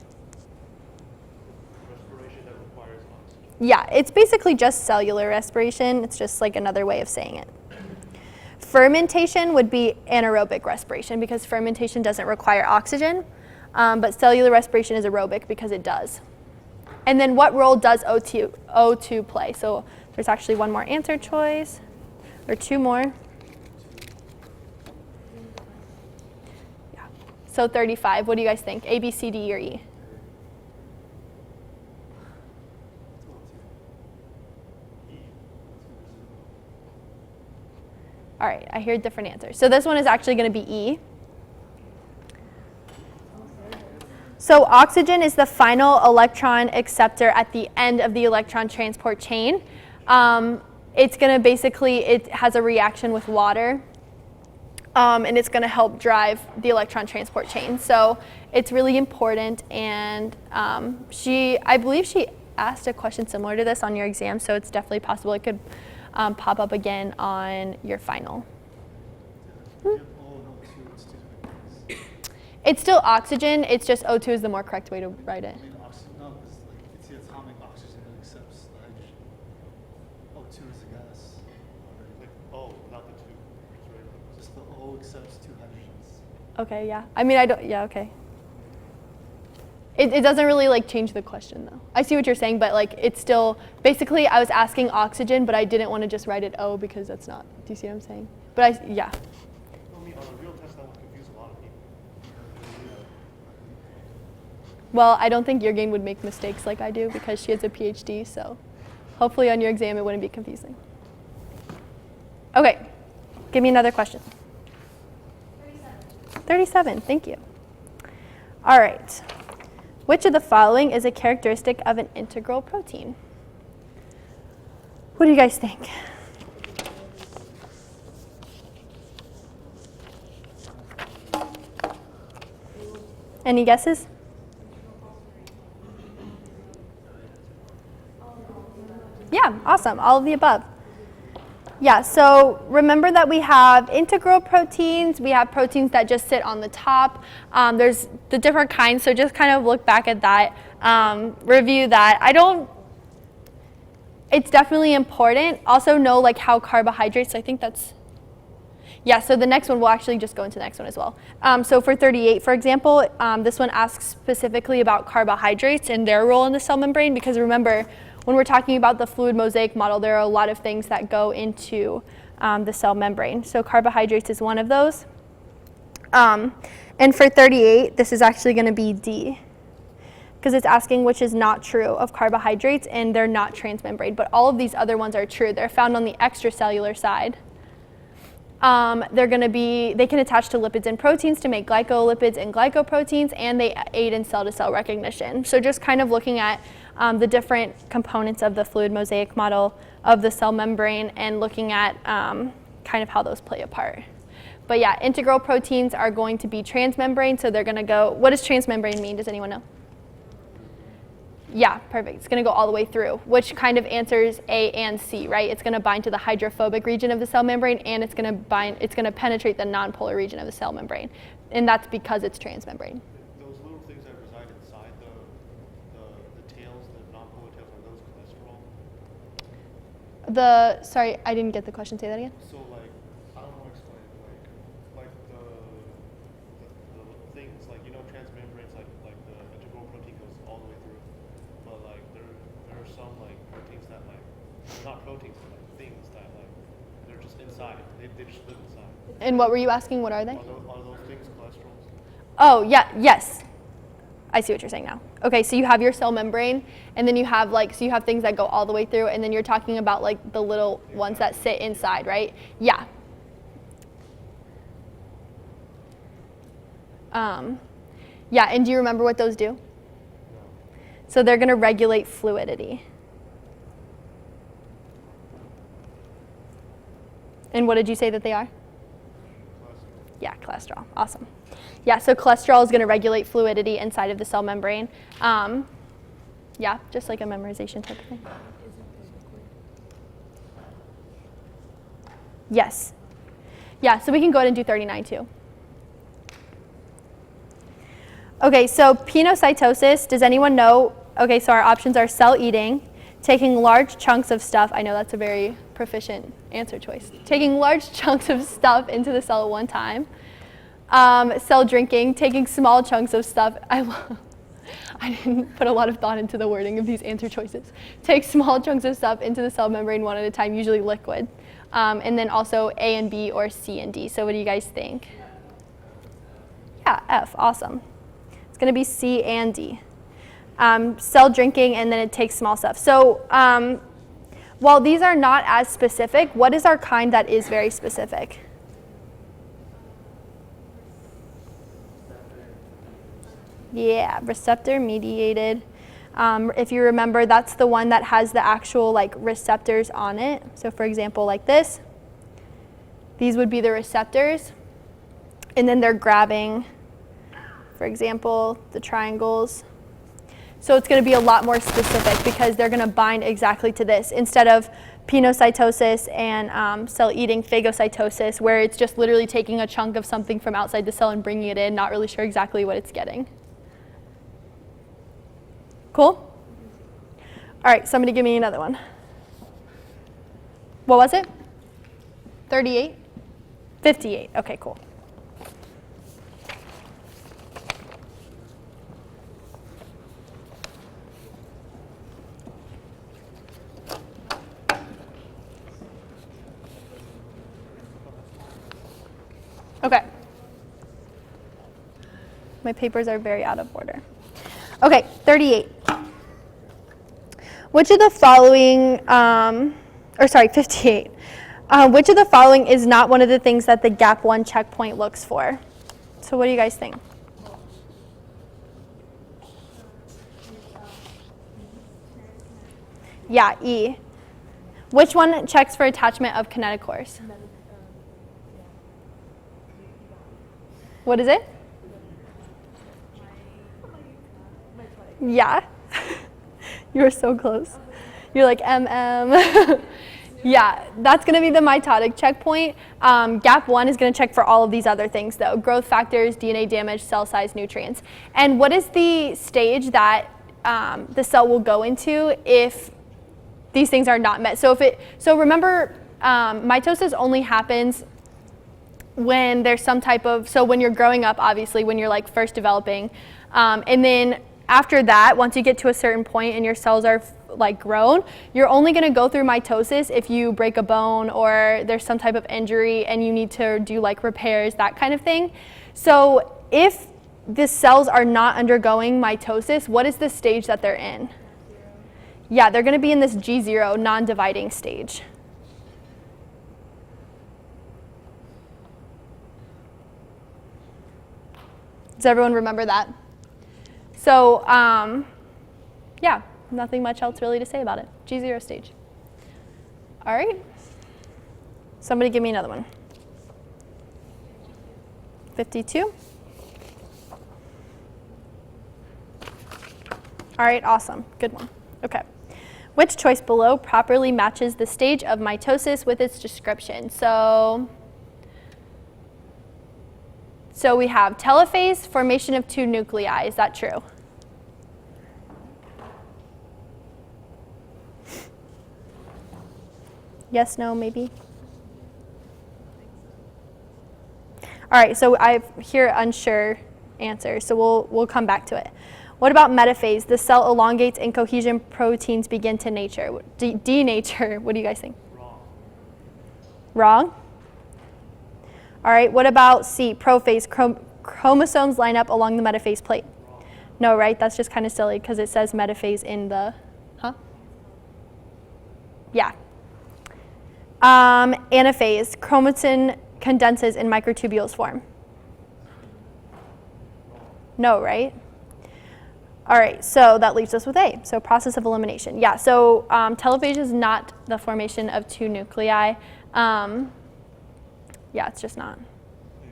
Respiration that requires oxygen. Yeah, it's basically just cellular respiration. It's just like another way of saying it. Fermentation would be anaerobic respiration because fermentation doesn't require oxygen, but cellular respiration is aerobic because it does. And then what role does O2 play? So there's actually one more answer choice, or two more. Yeah. So 35, what do you guys think? A, B, C, D, or E? All right, I hear different answers. So this one is actually going to be E. So oxygen is the final electron acceptor at the end of the electron transport chain. It's going to basically, it has a reaction with water, and it's going to help drive the electron transport chain. So it's really important, and I believe she asked a question similar to this on your exam, so it's definitely possible it could pop up again on your final. It's still oxygen, it's just O2 is the more correct way to write it. I mean, oxygen, no, because like, it's the atomic oxygen that accepts the hydrogen. O2 is a gas. Like, oh, not the two. It's right. Just the O accepts 2 hydrogens. Okay, yeah. I mean, yeah, okay. It doesn't really like change the question though. I see what you're saying, but like it's still, basically I was asking oxygen, but I didn't want to just write it O because that's not, do you see what I'm saying? But yeah. I mean, on a real test, that would confuse a lot of people. Well, I don't think Jürgen would make mistakes like I do because she has a PhD, so hopefully on your exam it wouldn't be confusing. Okay, give me another question. 37, thank you. All right. Which of the following is a characteristic of an integral protein? What do you guys think? Any guesses? Yeah, awesome. All of the above. Yeah, so remember that we have integral proteins, we have proteins that just sit on the top. There's the different kinds, so just kind of look back at that, review that. It's definitely important. Also know like how carbohydrates, I think that's, yeah, so the next one, we'll actually just go into the next one as well. So for 38, for example, this one asks specifically about carbohydrates and their role in the cell membrane, because remember, when we're talking about the fluid mosaic model, there are a lot of things that go into the cell membrane. So carbohydrates is one of those. And for 38, this is actually going to be D, because it's asking which is not true of carbohydrates, and they're not transmembrane. But all of these other ones are true. They're found on the extracellular side. They can attach to lipids and proteins to make glycolipids and glycoproteins, and they aid in cell-to-cell recognition. So just kind of looking at the different components of the fluid mosaic model of the cell membrane and looking at kind of how those play a part. But yeah, integral proteins are going to be transmembrane, so they're going to go, what does transmembrane mean? Does anyone know? Yeah, perfect. It's going to go all the way through, which kind of answers A and C, right? It's going to bind to the hydrophobic region of the cell membrane, and it's going to penetrate the nonpolar region of the cell membrane, and that's because it's transmembrane. Those little things that reside inside the tails, the non-polar tails, are those cholesterol? Sorry, I didn't get the question. Say that again. So like, I don't know how to explain it. Like the things, like, you know, transmembranes, like the integral protein goes all the way through. But like there are some like proteins that like, not proteins, but like things that like, they're just inside. They just live inside. And what were you asking? What are they? Are those things cholesterol? Oh, yeah, yes. I see what you're saying now. Okay, so you have your cell membrane, and then you have so you have things that go all the way through, and then you're talking about like the little ones that sit inside, right? Yeah. Yeah, and do you remember what those do? So they're gonna regulate fluidity. And what did you say that they are? Yeah, cholesterol. Awesome. Yeah, so cholesterol is going to regulate fluidity inside of the cell membrane. Yeah, just like a memorization type of thing. Yes. Yeah, so we can go ahead and do 39 too. Okay, so pinocytosis, does anyone know? Okay, so our options are cell eating, taking large chunks of stuff. I know that's a very proficient answer choice. Taking large chunks of stuff into the cell at one time. Cell drinking, taking small chunks of stuff. I didn't put a lot of thought into the wording of these answer choices. Take small chunks of stuff into the cell membrane one at a time, usually liquid. And then also A and B or C and D. So what do you guys think? Yeah, F, awesome. It's gonna be C and D. Cell drinking, and then it takes small stuff. So while these are not as specific, what is our kind that is very specific? Yeah, receptor mediated. If you remember, that's the one that has the actual like receptors on it. So for example, like this, these would be the receptors, and then they're grabbing, for example, the triangles. So it's going to be a lot more specific because they're going to bind exactly to this instead of pinocytosis and cell eating, phagocytosis, where it's just literally taking a chunk of something from outside the cell and bringing it in, not really sure exactly what it's getting. Cool? All right, somebody give me another one. What was it? 38? 58. Okay, cool. Okay. My papers are very out of order. Okay, 38. Which of the following, 58. Which of the following is not one of the things that the gap 1 checkpoint looks for? So what do you guys think? Yeah, E. Which one checks for attachment of kinetochores? What is it? Yeah. You were so close. You're like, Yeah, that's going to be the mitotic checkpoint. Gap 1 is going to check for all of these other things, though. Growth factors, DNA damage, cell size, nutrients. And what is the stage that the cell will go into if these things are not met? So remember, mitosis only happens when there's some type of, so when you're growing up, obviously, when you're like first developing, and then after that, once you get to a certain point and your cells are like grown, you're only going to go through mitosis if you break a bone or there's some type of injury and you need to do like repairs, that kind of thing. So if the cells are not undergoing mitosis, what is the stage that they're in? Yeah, they're going to be in this G0 non-dividing stage. Does everyone remember that? So, yeah, nothing much else really to say about it. G0 stage. All right. Somebody give me another one. 52. All right, awesome. Good one. Okay. Which choice below properly matches the stage of mitosis with its description? So we have telophase, formation of 2 nuclei. Is that true? Yes, no, maybe? All right, so I hear unsure answers, so we'll come back to it. What about metaphase? The cell elongates and cohesion proteins begin to denature. What do you guys think? Wrong. Wrong? All right, what about C, prophase? Chromosomes line up along the metaphase plate. Wrong. No, right? That's just kind of silly because it says metaphase in the, huh? Yeah. Anaphase, chromatin condenses in microtubules form. No, right? All right, so that leaves us with A, so process of elimination. Yeah, so telophase is not the formation of 2 nuclei. Yeah, it's just not. Wait,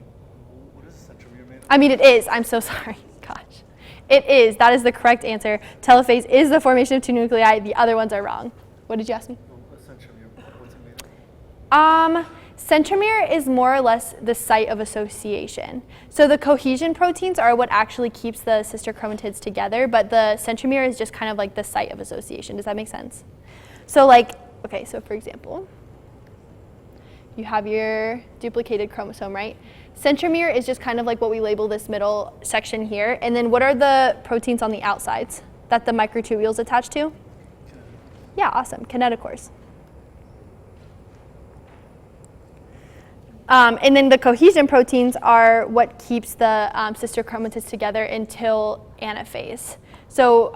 what is centromere made of? I mean, it is. I'm so sorry. Gosh. It is. That is the correct answer. Telophase is the formation of 2 nuclei. The other ones are wrong. What did you ask me? A centromere, what's it made of? Centromere is more or less the site of association. So the cohesion proteins are what actually keeps the sister chromatids together, but the centromere is just kind of like the site of association. Does that make sense? So like, okay, so for example, you have your duplicated chromosome, right? Centromere is just kind of like what we label this middle section here. And then what are the proteins on the outsides that the microtubules attach to? Yeah, awesome, kinetochores. And then the cohesion proteins are what keeps the sister chromatids together until anaphase. So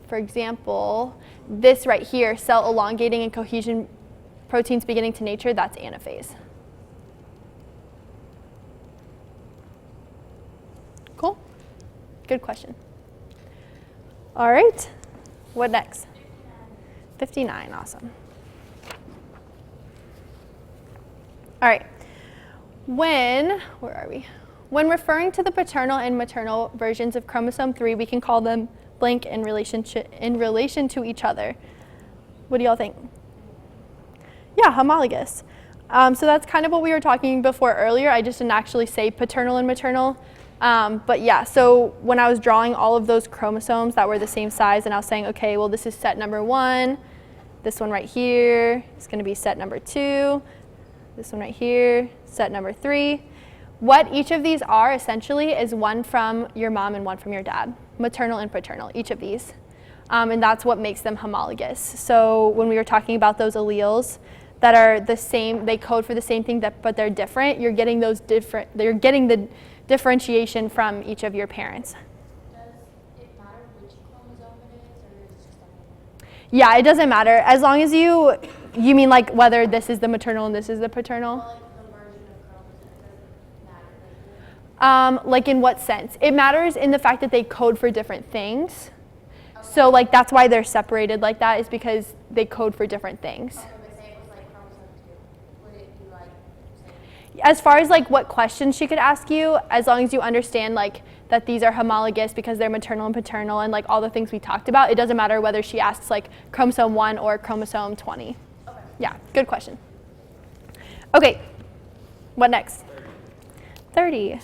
for example, this right here, cell elongating and cohesion proteins beginning to nature, that's anaphase. Cool? Good question. All right, what next? 59, awesome. All right. Where are we? When referring to the paternal and maternal versions of chromosome 3, we can call them blank in relation to each other. What do y'all think? Yeah, homologous. So that's kind of what we were talking before earlier. I just didn't actually say paternal and maternal. But yeah, so when I was drawing all of those chromosomes that were the same size, and I was saying, okay, well, this is set number 1. This one right here is going to be set number 2. This one right here, set number 3. What each of these are essentially is one from your mom and one from your dad, maternal and paternal, each of these. And that's what makes them homologous. So when we were talking about those alleles that are the same, they code for the same thing, but they're different, you're getting the differentiation from each of your parents. Does it matter which chromosome it is, or is it just anything? Yeah, it doesn't matter. As long as you mean like whether this is the maternal and this is the paternal? Well, like the version of chromosome, doesn't matter. Like in what sense? It matters in the fact that they code for different things. Okay. So like that's why they're separated like that, is because they code for different things. Okay, but say it was like chromosome 2. Would it be like same? As far as like what questions she could ask you, as long as you understand like that these are homologous because they're maternal and paternal and like all the things we talked about, it doesn't matter whether she asks like chromosome 1 or chromosome 20. Okay. Yeah, good question. Okay, what next? 30.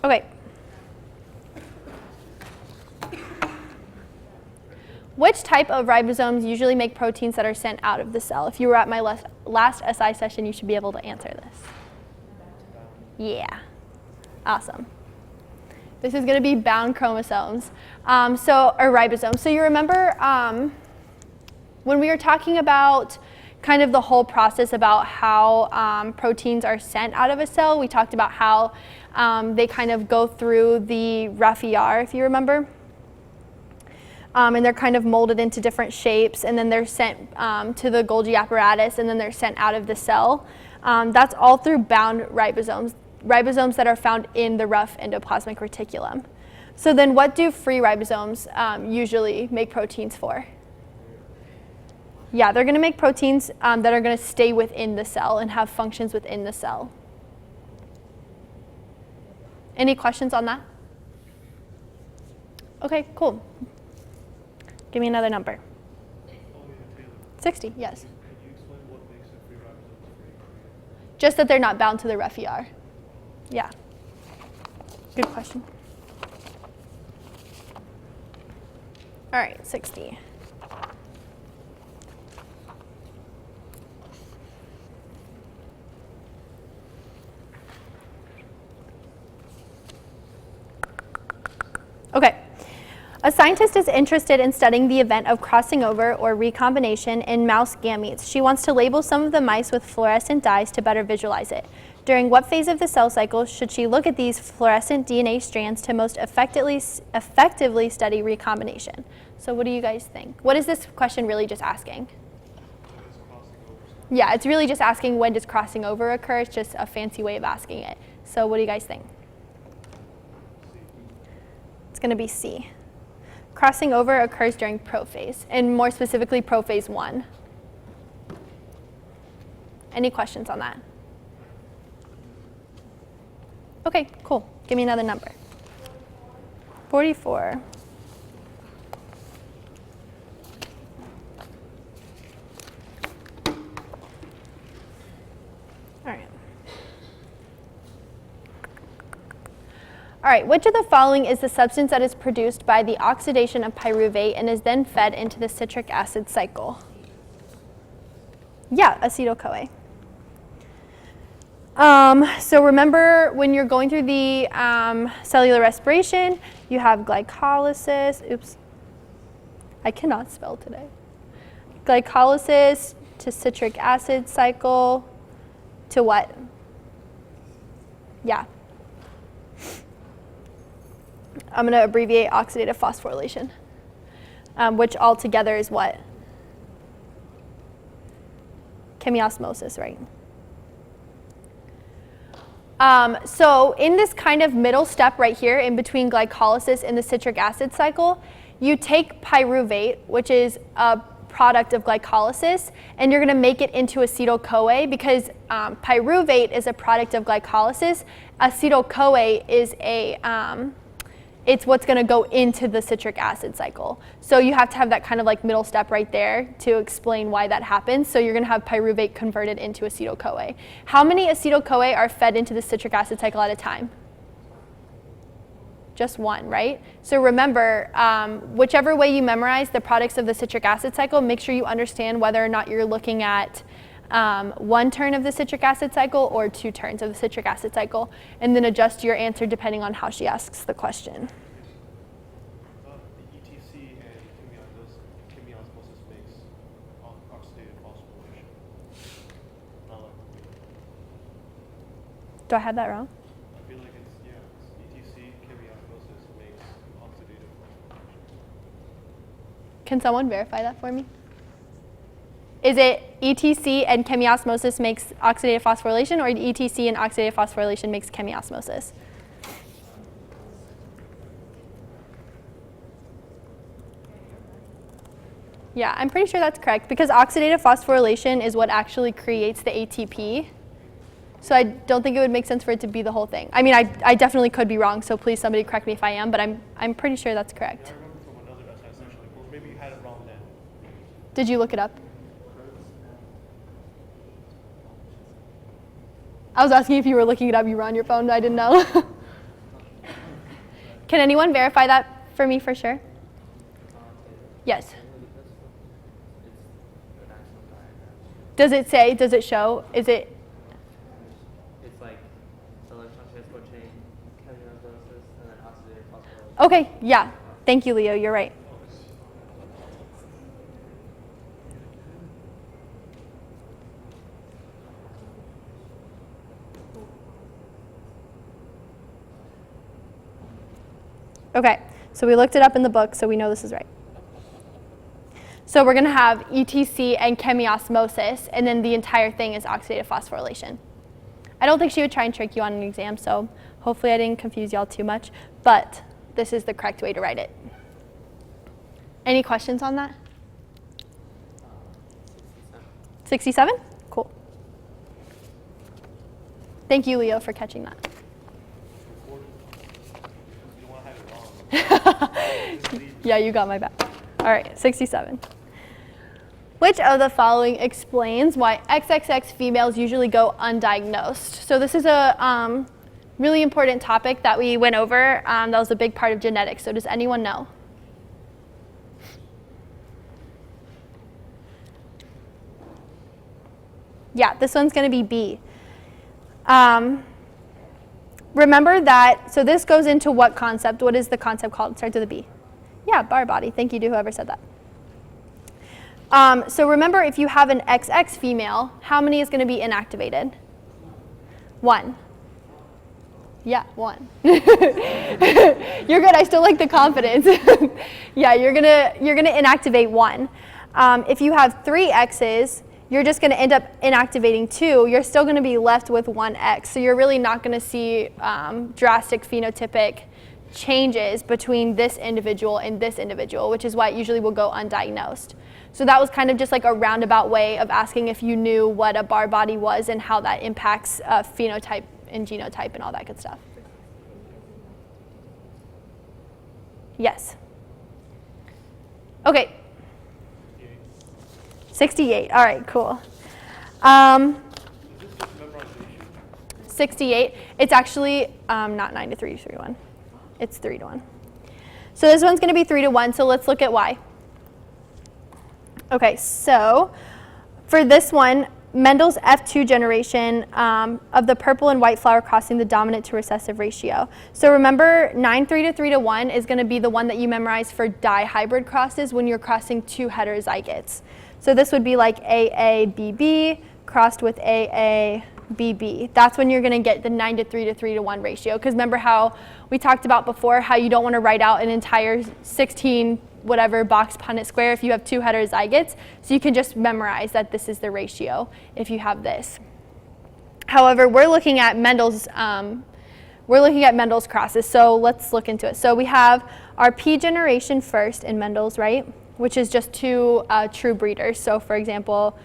Okay. Which type of ribosomes usually make proteins that are sent out of the cell? If you were at my last SI session, you should be able to answer this. Yeah. Awesome. This is going to be bound chromosomes, or ribosomes. So you remember when we were talking about kind of the whole process about how proteins are sent out of a cell, we talked about how they kind of go through the rough ER, if you remember. And they're kind of molded into different shapes, and then they're sent to the Golgi apparatus, and then they're sent out of the cell. That's all through bound ribosomes that are found in the rough endoplasmic reticulum. So then what do free ribosomes usually make proteins for? Yeah, they're going to make proteins that are going to stay within the cell and have functions within the cell. Any questions on that? Okay, cool. Give me another number. Oh, yeah, Taylor. 60, yes. Can you explain what makes a free ribosome free? Just that they're not bound to the ref ER. Yeah. Good question. All right, 60. Okay. A scientist is interested in studying the event of crossing over or recombination in mouse gametes. She wants to label some of the mice with fluorescent dyes to better visualize it. During what phase of the cell cycle should she look at these fluorescent DNA strands to most effectively study recombination? So what do you guys think? What is this question really just asking? It's crossing over. Yeah, it's really just asking when does crossing over occur. It's just a fancy way of asking it. So what do you guys think? It's going to be C. Crossing over occurs during prophase, and more specifically prophase 1. Any questions on that? Okay, cool. Give me another number. 44. All right. All right, which of the following is the substance that is produced by the oxidation of pyruvate and is then fed into the citric acid cycle? Yeah, acetyl-CoA. So remember when you're going through the cellular respiration, you have glycolysis. Oops, I cannot spell today. Glycolysis to citric acid cycle to what? Yeah. I'm going to abbreviate oxidative phosphorylation, which altogether is what? Chemiosmosis, right? So in this kind of middle step right here in between glycolysis and the citric acid cycle, you take pyruvate, which is a product of glycolysis, and you're going to make it into acetyl-CoA because pyruvate is a product of glycolysis. Acetyl-CoA is it's what's going to go into the citric acid cycle. So you have to have that kind of like middle step right there to explain why that happens. So you're going to have pyruvate converted into acetyl-CoA. How many acetyl-CoA are fed into the citric acid cycle at a time? Just one, right? So remember, whichever way you memorize the products of the citric acid cycle, make sure you understand whether or not you're looking at one turn of the citric acid cycle or 2 turns of the citric acid cycle, and then adjust your answer depending on how she asks the question. The ETC and chemiosmosis makes oxidative phosphorylation. Not like Do I have that wrong? I feel like it's ETC chemiosmosis makes oxidative phosphorylation. Can someone verify that for me? Is it ETC and chemiosmosis makes oxidative phosphorylation, or ETC and oxidative phosphorylation makes chemiosmosis? Yeah, I'm pretty sure that's correct because oxidative phosphorylation is what actually creates the ATP. So I don't think it would make sense for it to be the whole thing. I mean, I definitely could be wrong, so please somebody correct me if I am, but I'm pretty sure that's correct. Yeah, I remember from another SI session, or maybe you had it wrong then. Did you look it up? I was asking if you were looking it up, you were on your phone, I didn't know. Can anyone verify that for me for sure? Yes. Does it say, does it show, is it? It's like electron transport chain, chemiosmosis, and then oxidative phosphorylation. Okay, yeah. Thank you, Leo, you're right. Okay, so we looked it up in the book, so we know this is right. So we're going to have ETC and chemiosmosis, and then the entire thing is oxidative phosphorylation. I don't think she would try and trick you on an exam, so hopefully I didn't confuse y'all too much, but this is the correct way to write it. Any questions on that? 67? Cool. Thank you, Leo, for catching that. You don't want to have it wrong. Yeah, you got my back. All right, 67. Which of the following explains why XXX females usually go undiagnosed? So this is a really important topic that we went over. That was a big part of genetics. So does anyone know? Yeah, this one's going to be B. Remember that, so this goes into what concept? What is the concept called? It starts with a B. Yeah, bar body. Thank you to whoever said that. So remember, if you have an XX female, how many is going to be inactivated? 1. Yeah, 1. You're good. I still like the confidence. Yeah, you're gonna inactivate 1. If you have 3 X's, you're just going to end up inactivating 2. You're still going to be left with 1 X. So you're really not going to see drastic phenotypic changes between this individual and this individual, which is why it usually will go undiagnosed. So that was kind of just like a roundabout way of asking if you knew what a bar body was and how that impacts phenotype and genotype and all that good stuff. Yes. Okay. 68. All right, cool. 68. It's actually not 9 to 3 to 3 to 1. It's 3 to 1. So this one's going to be 3 to 1. So let's look at why. Okay, so for this one, Mendel's F2 generation of the purple and white flower crossing the dominant to recessive ratio. So remember, 9-3 to 3 to 1 is going to be the one that you memorize for dihybrid crosses when you're crossing 2 heterozygotes. So this would be like AABB crossed with AABB. That's when you're going to get the 9 to 3 to 3 to 1 ratio. Because remember how we talked about before how you don't want to write out an entire 16 whatever box Punnett square if you have 2 heterozygotes. So you can just memorize that this is the ratio if you have this. However, we're looking at Mendel's crosses. So let's look into it. So we have our P generation first in Mendel's, right? Which is just 2 true breeders. So for example,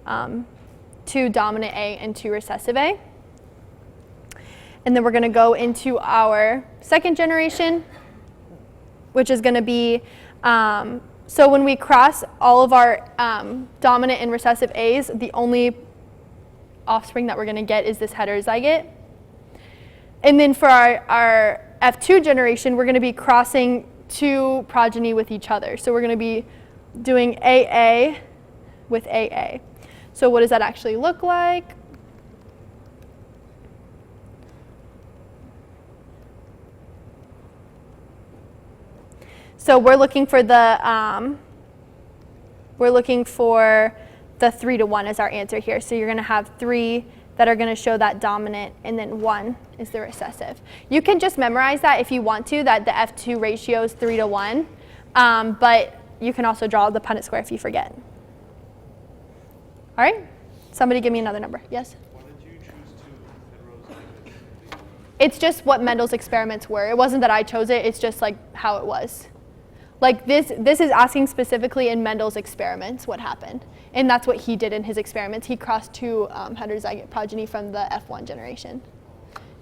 2 dominant A and 2 recessive A. And then we're going to go into our second generation, which is going to be, so when we cross all of our dominant and recessive A's, the only offspring that we're going to get is this heterozygote. And then for our F2 generation, we're going to be crossing 2 progeny with each other. So we're going to be doing AA with AA. So what does that actually look like? So we're looking for the 3 to 1 as our answer here. So you're going to have 3 that are going to show that dominant, and then 1 is the recessive. You can just memorize that if you want to, that the F2 ratio is 3 to 1, but you can also draw the Punnett square if you forget. All right, somebody give me another number. Yes? Why did you choose 2 heterozygotes? It's just what Mendel's experiments were. It wasn't that I chose it, it's just like how it was. Like this is asking specifically in Mendel's experiments what happened. And that's what he did in his experiments. He crossed 2 heterozygote progeny from the F1 generation.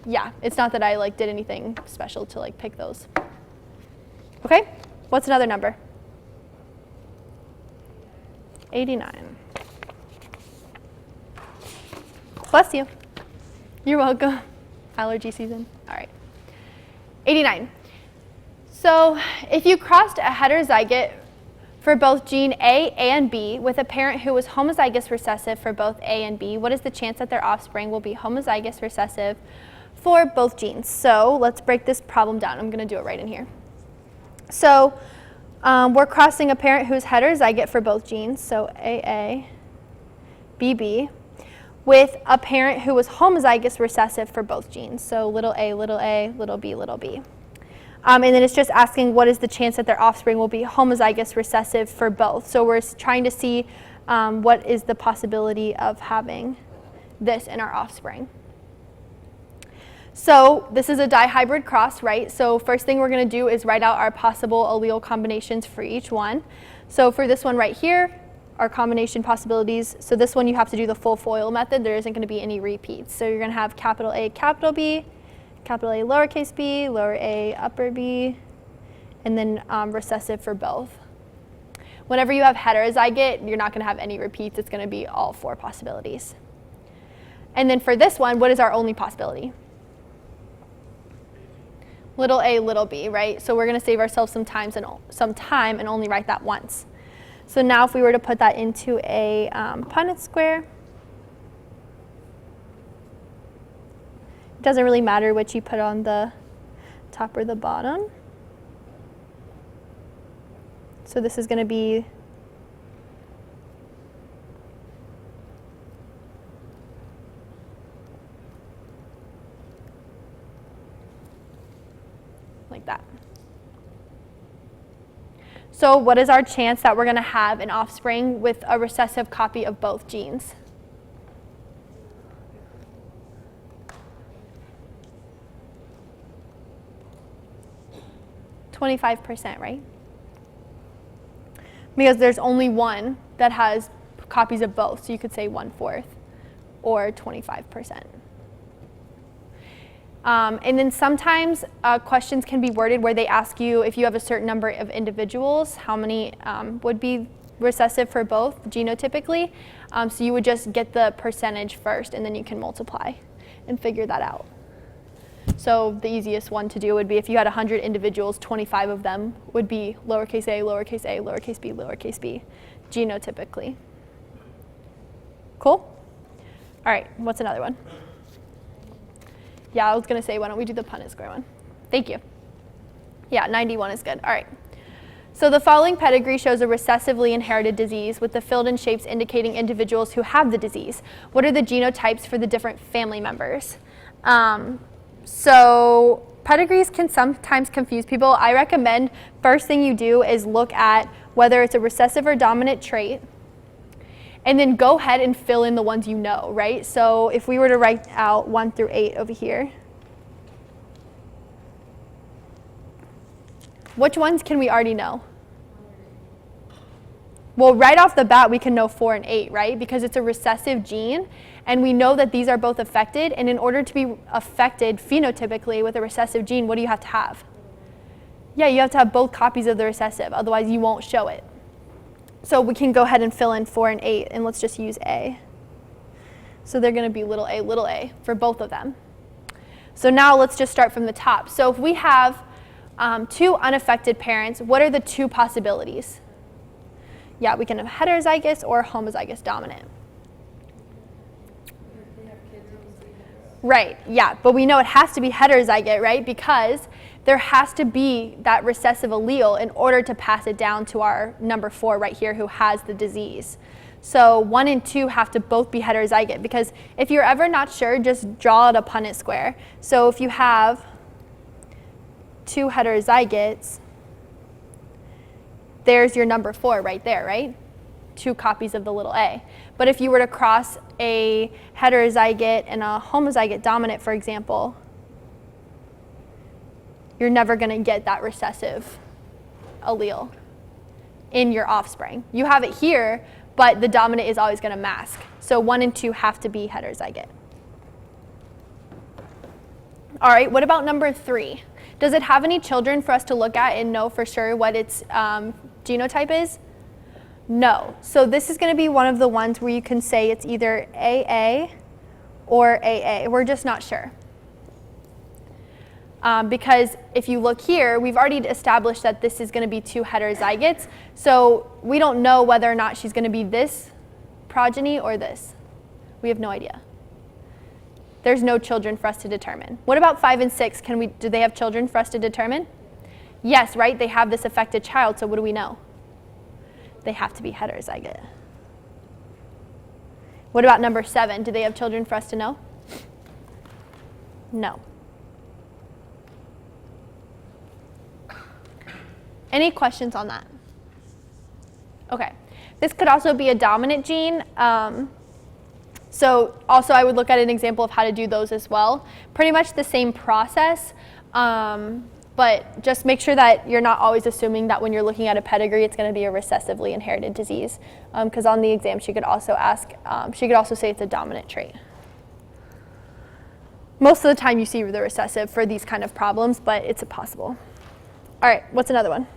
Yeah, it's not that I like did anything special to like pick those. Okay, what's another number? 89. Bless you. You're welcome. Allergy season. All right. 89. So if you crossed a heterozygote for both gene A and B with a parent who was homozygous recessive for both A and B, what is the chance that their offspring will be homozygous recessive for both genes? So let's break this problem down. I'm going to do it right in here. So we're crossing a parent who's heterozygote for both genes, so AA, BB, with a parent who was homozygous recessive for both genes, so little a, little b, little b. And then it's just asking what is the chance that their offspring will be homozygous recessive for both. So we're trying to see what is the possibility of having this in our offspring. So this is a dihybrid cross, right? So first thing we're going to do is write out our possible allele combinations for each one. So for this one right here, our combination possibilities. So this one you have to do the full FOIL method. There isn't going to be any repeats. So you're going to have capital A, capital B, capital A, lowercase b, lower a, upper b, and then recessive for both. Whenever you have heterozygote, you're not going to have any repeats. It's going to be all 4 possibilities. And then for this one, what is our only possibility? Little a, little b, right? So we're going to save ourselves some time and only write that once. So now if we were to put that into a Punnett square, it doesn't really matter which you put on the top or the bottom. So this is going to be like that. So what is our chance that we're going to have an offspring with a recessive copy of both genes? %, right? Because there's only one that has copies of both, so you could say 1/4 or 25%. And then sometimes questions can be worded where they ask you if you have a certain number of individuals, how many would be recessive for both genotypically. So you would just get the percentage first and then you can multiply and figure that out. So the easiest one to do would be if you had 100 individuals, 25 of them would be lowercase a, lowercase a, lowercase b, genotypically. Cool? All right, what's another one? Yeah, I was going to say, why don't we do the Punnett square one? Thank you. Yeah, 91 is good. All right. So the following pedigree shows a recessively inherited disease with the filled-in shapes indicating individuals who have the disease. What are the genotypes for the different family members? So pedigrees can sometimes confuse people. I recommend first thing you do is look at whether it's a recessive or dominant trait, and then go ahead and fill in the ones you know, right? So if we were to write out 1 through 8 over here, which ones can we already know? Well, right off the bat, we can know 4 and 8, right? Because it's a recessive gene, and we know that these are both affected, and in order to be affected phenotypically with a recessive gene, what do you have to have? Yeah, you have to have both copies of the recessive, otherwise you won't show it. So we can go ahead and fill in 4 and 8, and let's just use A. So they're going to be little a for both of them. So now let's just start from the top. So if we have 2 unaffected parents, what are the 2 possibilities? Yeah, we can have heterozygous or homozygous dominant. Right, yeah, but we know it has to be heterozygote, right? Because there has to be that recessive allele in order to pass it down to our number 4 right here who has the disease. So 1 and 2 have to both be heterozygote, because if you're ever not sure, just draw out a Punnett square. So if you have 2 heterozygotes, there's your number 4 right there, right? 2 copies of the little a. But if you were to cross a heterozygote and a homozygote dominant, for example, you're never going to get that recessive allele in your offspring. You have it here, but the dominant is always going to mask. So 1 and 2 have to be heterozygote. All right, what about number 3? Does it have any children for us to look at and know for sure what its genotype is? No. So this is going to be one of the ones where you can say it's either AA or AA. We're just not sure. Because if you look here, we've already established that this is going to be 2 heterozygotes. So we don't know whether or not she's going to be this progeny or this. We have no idea. There's no children for us to determine. What about 5 and 6? Do they have children for us to determine? Yes, right? They have this affected child, so what do we know? They have to be heterozygote. What about number 7? Do they have children for us to know? No. Any questions on that? Okay. This could also be a dominant gene. So also I would look at an example of how to do those as well. Pretty much the same process. But just make sure that you're not always assuming that when you're looking at a pedigree, it's going to be a recessively inherited disease. Because on the exam, she could also say it's a dominant trait. Most of the time you see the recessive for these kind of problems, but it's possible. All right, what's another one?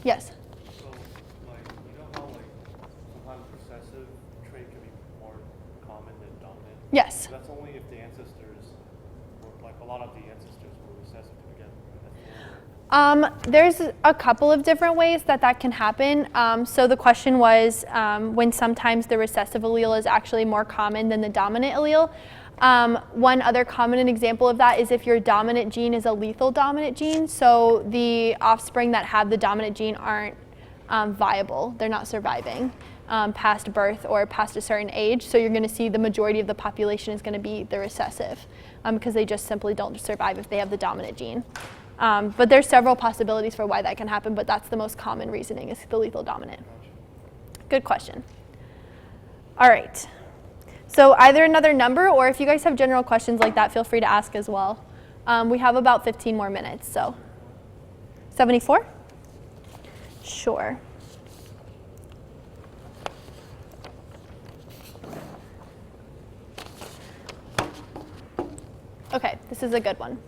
Yes? So, like, you know how, like, sometimes recessive trait can be more common than dominant? Yes. That's only if the ancestors, or like a lot of the ancestors were recessive to begin with. There's a couple of different ways that can happen. So the question was when sometimes the recessive allele is actually more common than the dominant allele. One other common example of that is if your dominant gene is a lethal dominant gene, so the offspring that have the dominant gene aren't viable, they're not surviving past birth or past a certain age, so you're going to see the majority of the population is going to be the recessive because they just simply don't survive if they have the dominant gene. But there's several possibilities for why that can happen, but that's the most common reasoning is the lethal dominant. Good question. All right. So either another number, or if you guys have general questions like that, feel free to ask as well. We have about 15 more minutes, so. 74? Sure. Okay, this is a good one.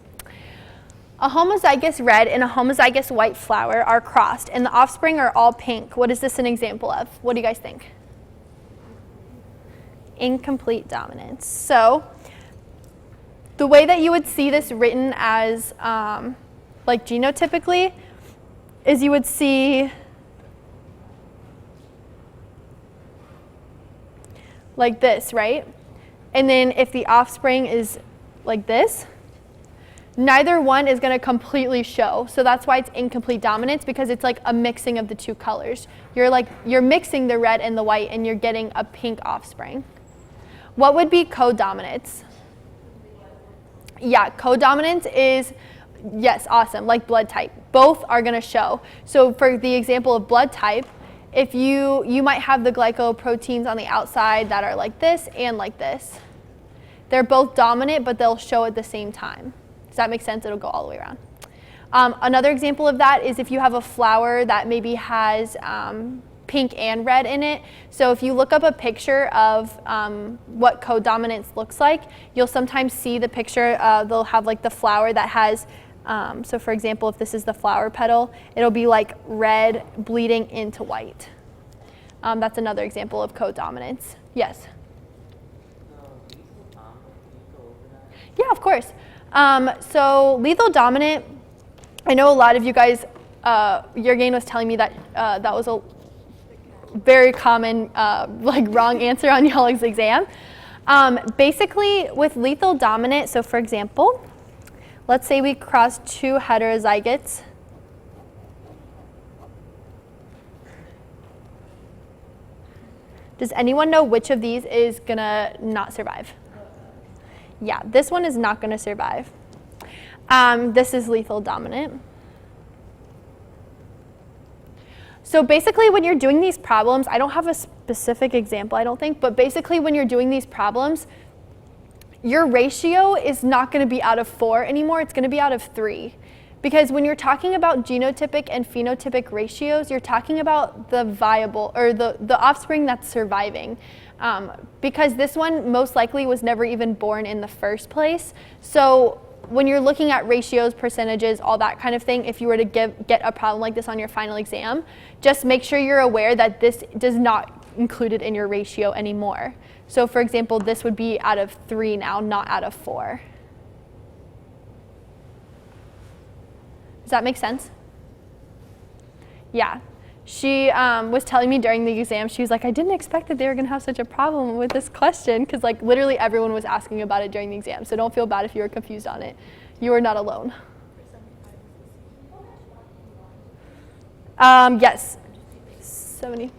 A homozygous red and a homozygous white flower are crossed, and the offspring are all pink. What is this an example of? What do you guys think? Incomplete dominance. So the way that you would see this written as like genotypically is you would see like this, right? And then if the offspring is like this, neither one is going to completely show. So that's why it's incomplete dominance, because it's like a mixing of the two colors. You're mixing the red and the white and you're getting a pink offspring. What would be codominance? Yeah, codominance is, yes, awesome, like blood type. Both are going to show. So for the example of blood type, if you might have the glycoproteins on the outside that are like this and like this. They're both dominant, but they'll show at the same time. Does that make sense? It'll go all the way around. Another example of that is if you have a flower that maybe has pink and red in it. So if you look up a picture of what codominance looks like, you'll sometimes see the picture, they'll have like the flower that has, so for example, if this is the flower petal, it'll be like red bleeding into white. That's another example of codominance. Yes? Yeah, of course. So lethal dominant, I know a lot of you guys, Jürgen was telling me that that was a very common like wrong answer on y'all's exam. Basically with lethal dominant, so for example, let's say we cross two heterozygotes. Does anyone know which of these is gonna not survive? Yeah, this one is not gonna survive. This is lethal dominant. So basically when you're doing these problems, I don't have a specific example, I don't think, but basically when you're doing these problems, your ratio is not gonna be out of 4 anymore, it's gonna be out of 3. Because when you're talking about genotypic and phenotypic ratios, you're talking about the viable, or the offspring that's surviving. Because this one most likely was never even born in the first place. So when you're looking at ratios, percentages, all that kind of thing, if you were to get a problem like this on your final exam, just make sure you're aware that this does not include it in your ratio anymore. So for example, this would be out of 3 now, not out of 4. Does that make sense? Yeah. She was telling me during the exam, she was like, I didn't expect that they were going to have such a problem with this question, because like literally everyone was asking about it during the exam. So don't feel bad if you were confused on it. You are not alone. Yes. 75.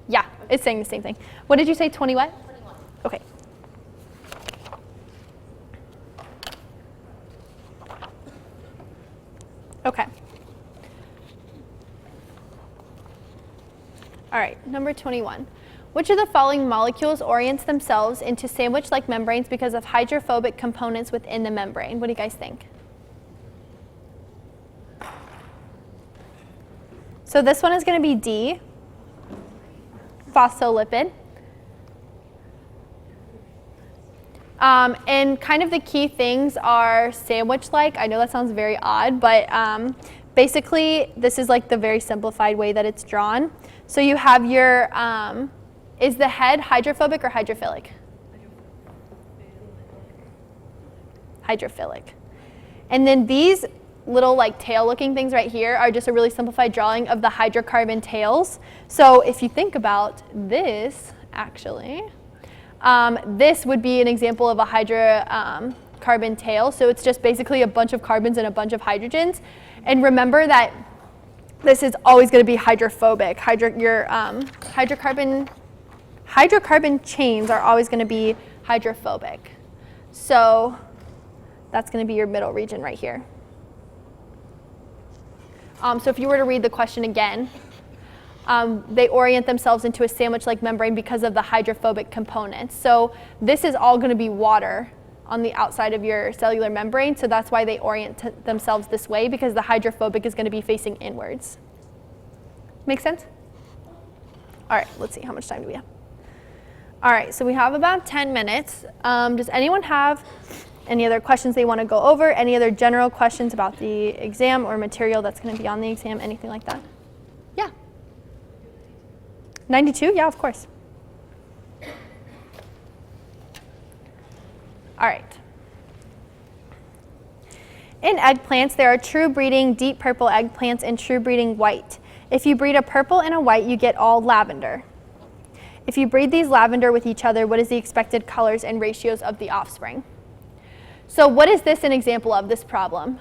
Yeah, it's saying the same thing. What did you say, 20 what? 21. Okay. Okay. All right, number 21. Which of the following molecules orients themselves into sandwich-like membranes because of hydrophobic components within the membrane? What do you guys think? So this one is going to be D, phospholipid. And kind of the key things are sandwich-like. I know that sounds very odd, but basically this is like the very simplified way that it's drawn. So you have your, is the head hydrophobic or hydrophilic? Hydrophilic. And then these little like tail looking things right here are just a really simplified drawing of the hydrocarbon tails. So if you think about this, actually, this would be an example of a hydrocarbon tail. So it's just basically a bunch of carbons and a bunch of hydrogens. And remember that this is always going to be hydrophobic. Your hydrocarbon chains are always going to be hydrophobic. So that's going to be your middle region right here. So if you were to read the question again, they orient themselves into a sandwich-like membrane because of the hydrophobic components. So this is all going to be water on the outside of your cellular membrane, so that's why they orient themselves this way, because the hydrophobic is going to be facing inwards. Make sense? All right, let's see, how much time do we have? All right, so we have about 10 minutes. Does anyone have any other questions they want to go over? Any other general questions about the exam or material that's going to be on the exam, anything like that? Yeah. 92? Yeah, of course. All right. In eggplants, there are true breeding deep purple eggplants and true breeding white. If you breed a purple and a white, you get all lavender. If you breed these lavender with each other, what is the expected colors and ratios of the offspring? So what is this an example of, this problem?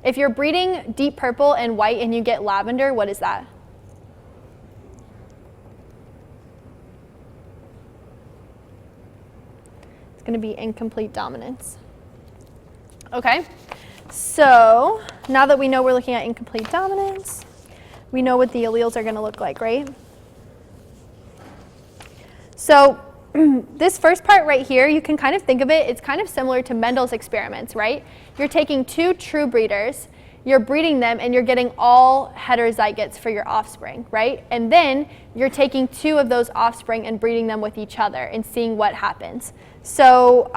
If you're breeding deep purple and white and you get lavender, what is that? It's going to be incomplete dominance. Okay, so now that we know we're looking at incomplete dominance, we know what the alleles are going to look like, right? So this first part right here, you can kind of think of it, it's kind of similar to Mendel's experiments, right? You're taking two true breeders, you're breeding them, and you're getting all heterozygotes for your offspring, right? And then you're taking two of those offspring and breeding them with each other and seeing what happens. So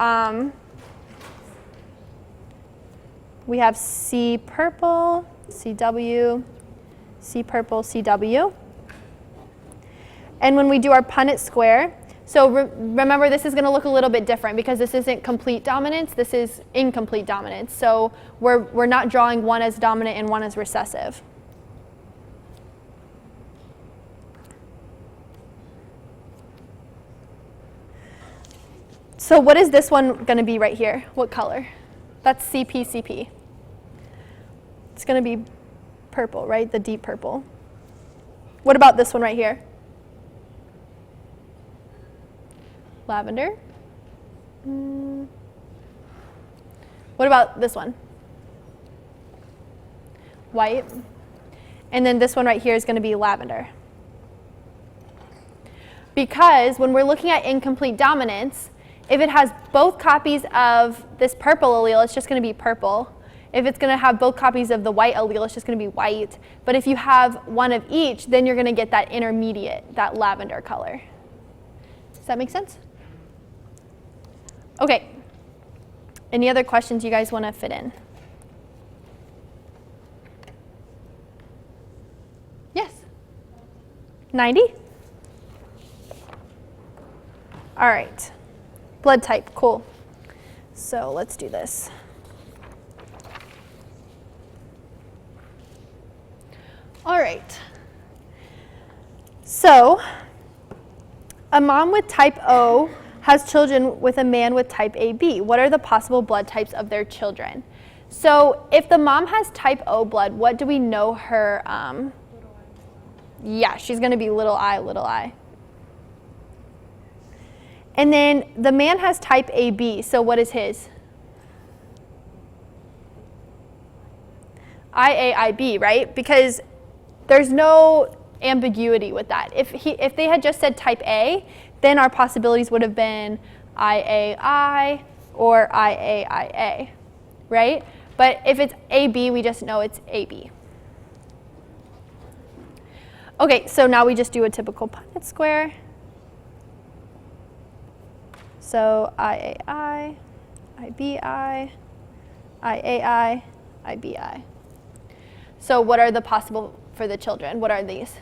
we have C purple, CW, C purple, CW. And when we do our Punnett square, so remember this is going to look a little bit different because this isn't complete dominance, this is incomplete dominance. So we're not drawing one as dominant and one as recessive. So what is this one going to be right here? What color? That's CP. It's going to be purple, right? The deep purple. What about this one right here? Lavender. What about this one? White. And then this one right here is going to be lavender. Because when we're looking at incomplete dominance, if it has both copies of this purple allele, it's just going to be purple. If it's going to have both copies of the white allele, it's just going to be white. But if you have one of each, then you're going to get that intermediate, that lavender color. Does that make sense? Okay. Any other questions you guys want to fit in? Yes? 90? All right. Blood type, cool. So let's do this. All right. So a mom with type O has children with a man with type AB. What are the possible blood types of their children? So if the mom has type O blood, what do we know her? Yeah, she's going to be little I. And then the man has type AB, so what is his? IAIB, right? Because there's no ambiguity with that. If they had just said type A, then our possibilities would have been IAI or IAIA, right? But if it's AB, we just know it's AB. Okay, so now we just do a typical Punnett square. So IAI, IBI, IAI, IBI. So what are the possible for the children? What are these?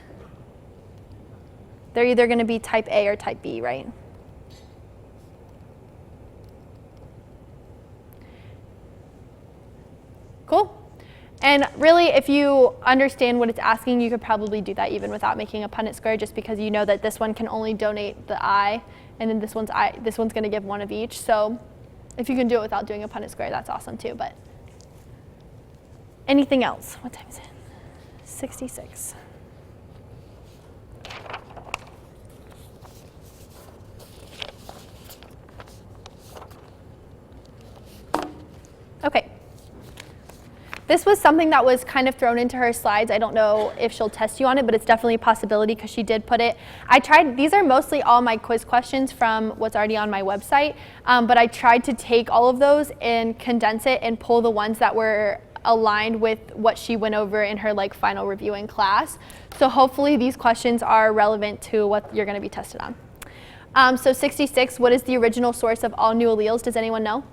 They're either going to be type A or type B, right? Cool. And really, if you understand what it's asking, you could probably do that even without making a Punnett square, just because you know that this one can only donate the I, and then this one's going to give one of each. So if you can do it without doing a Punnett square, that's awesome too. But anything else? What time is it? 66. Okay. This was something that was kind of thrown into her slides. I don't know if she'll test you on it, but it's definitely a possibility because she did put it. These are mostly all my quiz questions from what's already on my website, but I tried to take all of those and condense it and pull the ones that were aligned with what she went over in her final review in class. So hopefully these questions are relevant to what you're going to be tested on. So 66, what is the original source of all new alleles? Does anyone know?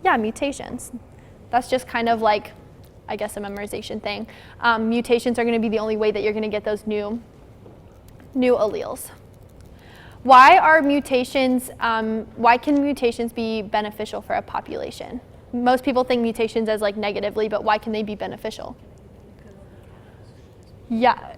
Yeah, mutations. That's just kind of I guess, a memorization thing. Mutations are going to be the only way that you're going to get those new alleles. Why can mutations be beneficial for a population? Most people think mutations as negatively, but why can they be beneficial? Yeah,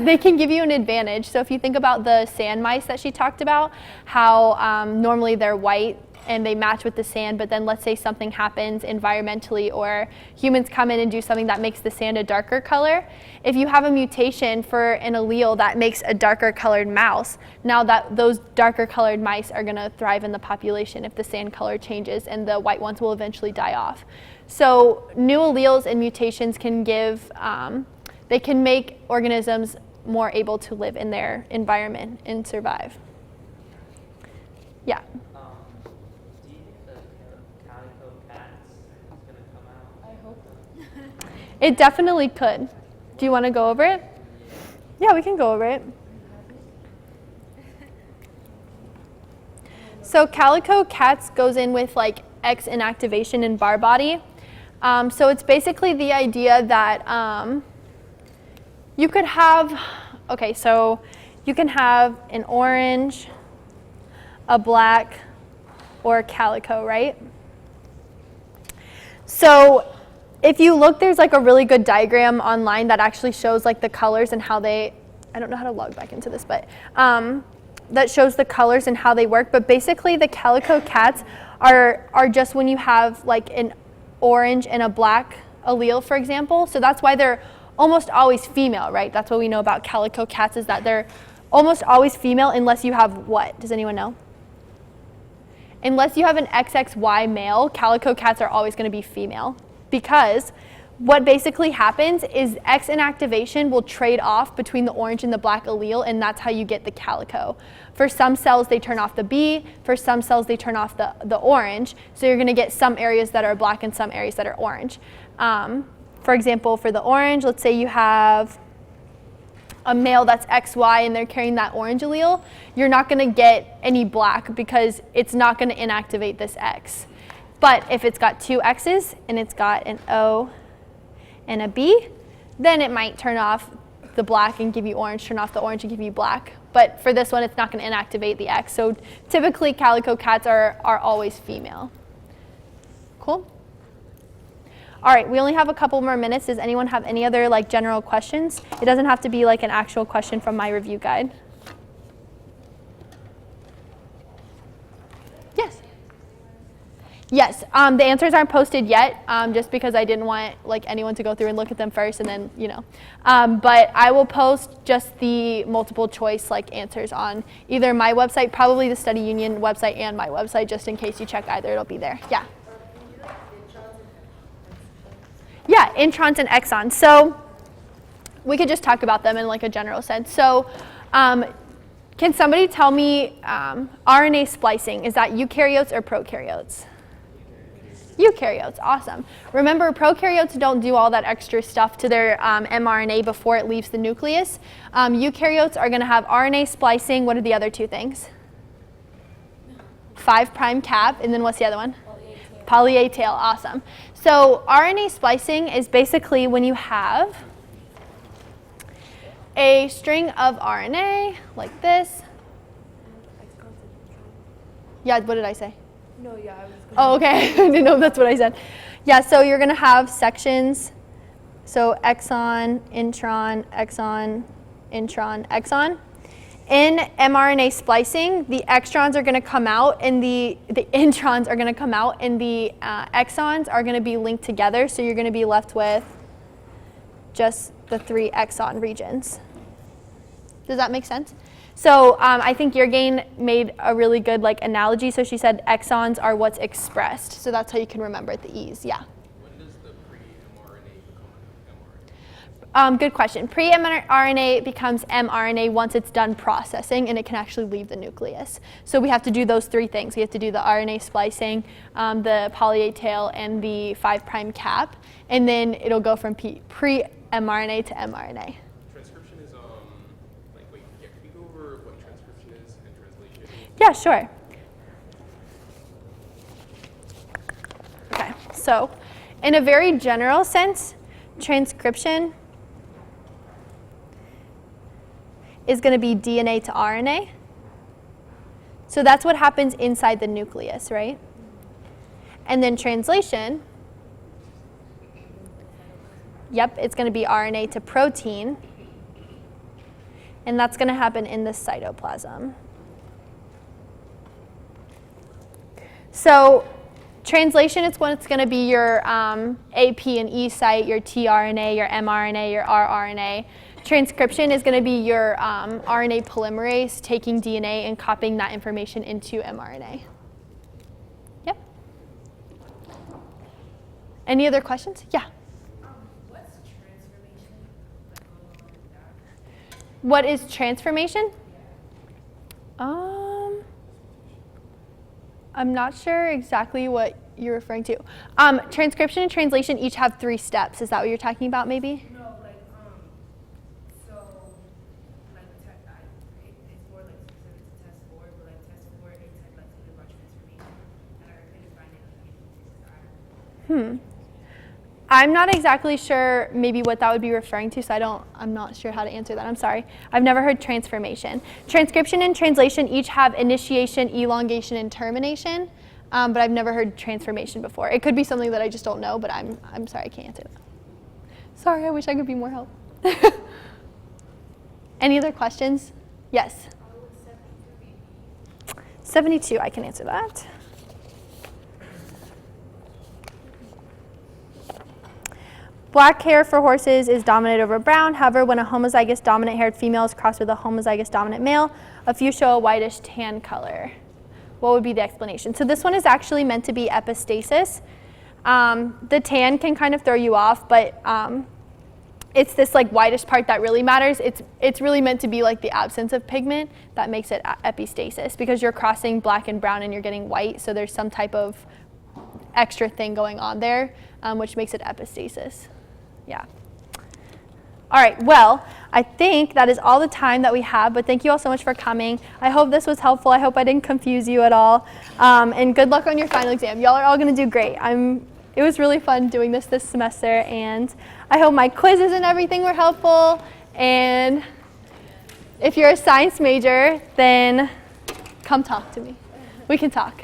they can give you an advantage. So if you think about the sand mice that she talked about, how normally they're white and they match with the sand, but then let's say something happens environmentally or humans come in and do something that makes the sand a darker color. If you have a mutation for an allele that makes a darker colored mouse, now that those darker colored mice are going to thrive in the population if the sand color changes, and the white ones will eventually die off. So new alleles and mutations can they can make organisms more able to live in their environment and survive. Yeah. Do you think the calico cats is going to come out? I hope. It definitely could. Do you want to go over it? Yeah, we can go over it. So calico cats goes in with X inactivation in bar body. So it's basically the idea that you could have, so you can have an orange, a black, or a calico, right? So if you look, there's a really good diagram online that actually shows the colors and how they, I don't know how to log back into this, but that shows the colors and how they work. But basically the calico cats are just when you have an orange and a black allele, for example. So that's why they're almost always female, right? That's what we know about calico cats, is that they're almost always female unless you have what? Does anyone know? Unless you have an XXY male, calico cats are always going to be female, because what basically happens is X inactivation will trade off between the orange and the black allele, and that's how you get the calico. For some cells, they turn off the B. For some cells, they turn off the orange. So you're going to get some areas that are black and some areas that are orange. For example, for the orange, let's say you have a male that's XY and they're carrying that orange allele, you're not going to get any black because it's not going to inactivate this X. But if it's got two X's and it's got an O and a B, then it might turn off the black and give you orange, turn off the orange and give you black. But for this one, it's not going to inactivate the X. So typically, calico cats are always female. Cool? All right, we only have a couple more minutes. Does anyone have any other general questions? It doesn't have to be an actual question from my review guide. Yes. Yes, the answers aren't posted yet, just because I didn't want anyone to go through and look at them first and then, but I will post just the multiple choice answers on either my website, probably the Study Union website, and my website, just in case you check either, it'll be there. Yeah. Yeah, introns and exons. So we could just talk about them in like a general sense. So can somebody tell me RNA splicing, is that eukaryotes or prokaryotes? Eukaryotes, awesome. Remember, prokaryotes don't do all that extra stuff to their mRNA before it leaves the nucleus. Eukaryotes are going to have RNA splicing. What are the other two things? 5' cap, and then what's the other one? Poly A tail, awesome. So RNA splicing is basically when you have a string of RNA like this. Yeah, what did I say? No, yeah, I was gonna. Oh, okay. I didn't know if that's what I said. Yeah, so you're going to have sections. So exon, intron, exon, intron, exon. In mRNA splicing, the extrons are going to come out and the introns are going to come out and the exons are going to be linked together. So you're going to be left with just the 3 exon regions. Does that make sense? So I think Yergain made a really good analogy. So she said exons are what's expressed. So that's how you can remember it, the E's. Yeah. When does the pre-mRNA become mRNA? Good question. Pre-mRNA becomes mRNA once it's done processing and it can actually leave the nucleus. So we have to do those 3 things. We have to do the RNA splicing, the poly A tail, and the 5' cap. And then it'll go from pre-mRNA to mRNA. Transcription is can you go over what transcription is and translation? Yeah, sure. Okay, so in a very general sense, transcription is going to be DNA to RNA. So that's what happens inside the nucleus, right? And then translation, yep, it's going to be RNA to protein. And that's going to happen in the cytoplasm. So translation is when it's going to be your AP and E site, your tRNA, your mRNA, your rRNA. Transcription is going to be your RNA polymerase taking DNA and copying that information into mRNA. Yep. Any other questions? Yeah. What's transformation? What is transformation? I'm not sure exactly what you're referring to. Transcription and translation each have 3 steps. Is that what you're talking about, maybe? No, so, it's more specific to test 4, but test 4, it said something about transformation, and I couldn't find it. I'm not exactly sure maybe what that would be referring to, so I'm not sure how to answer that. I'm sorry. I've never heard transformation. Transcription and translation each have initiation, elongation, and termination, but I've never heard transformation before. It could be something that I just don't know, but I'm sorry, I can't answer that. Sorry, I wish I could be more help. Any other questions? Yes? 72, I can answer that. Black hair for horses is dominant over brown. However, when a homozygous dominant-haired female is crossed with a homozygous dominant male, a few show a whitish tan color. What would be the explanation? So this one is actually meant to be epistasis. The tan can kind of throw you off, but it's this whitish part that really matters. It's really meant to be the absence of pigment that makes it epistasis, because you're crossing black and brown and you're getting white, so there's some type of extra thing going on there, which makes it epistasis. Yeah. All right, well, I think that is all the time that we have, but thank you all so much for coming. I hope this was helpful. I hope I didn't confuse you at all. And good luck on your final exam. Y'all are all going to do great. It was really fun doing this semester, and I hope my quizzes and everything were helpful. And if you're a science major, then come talk to me. We can talk.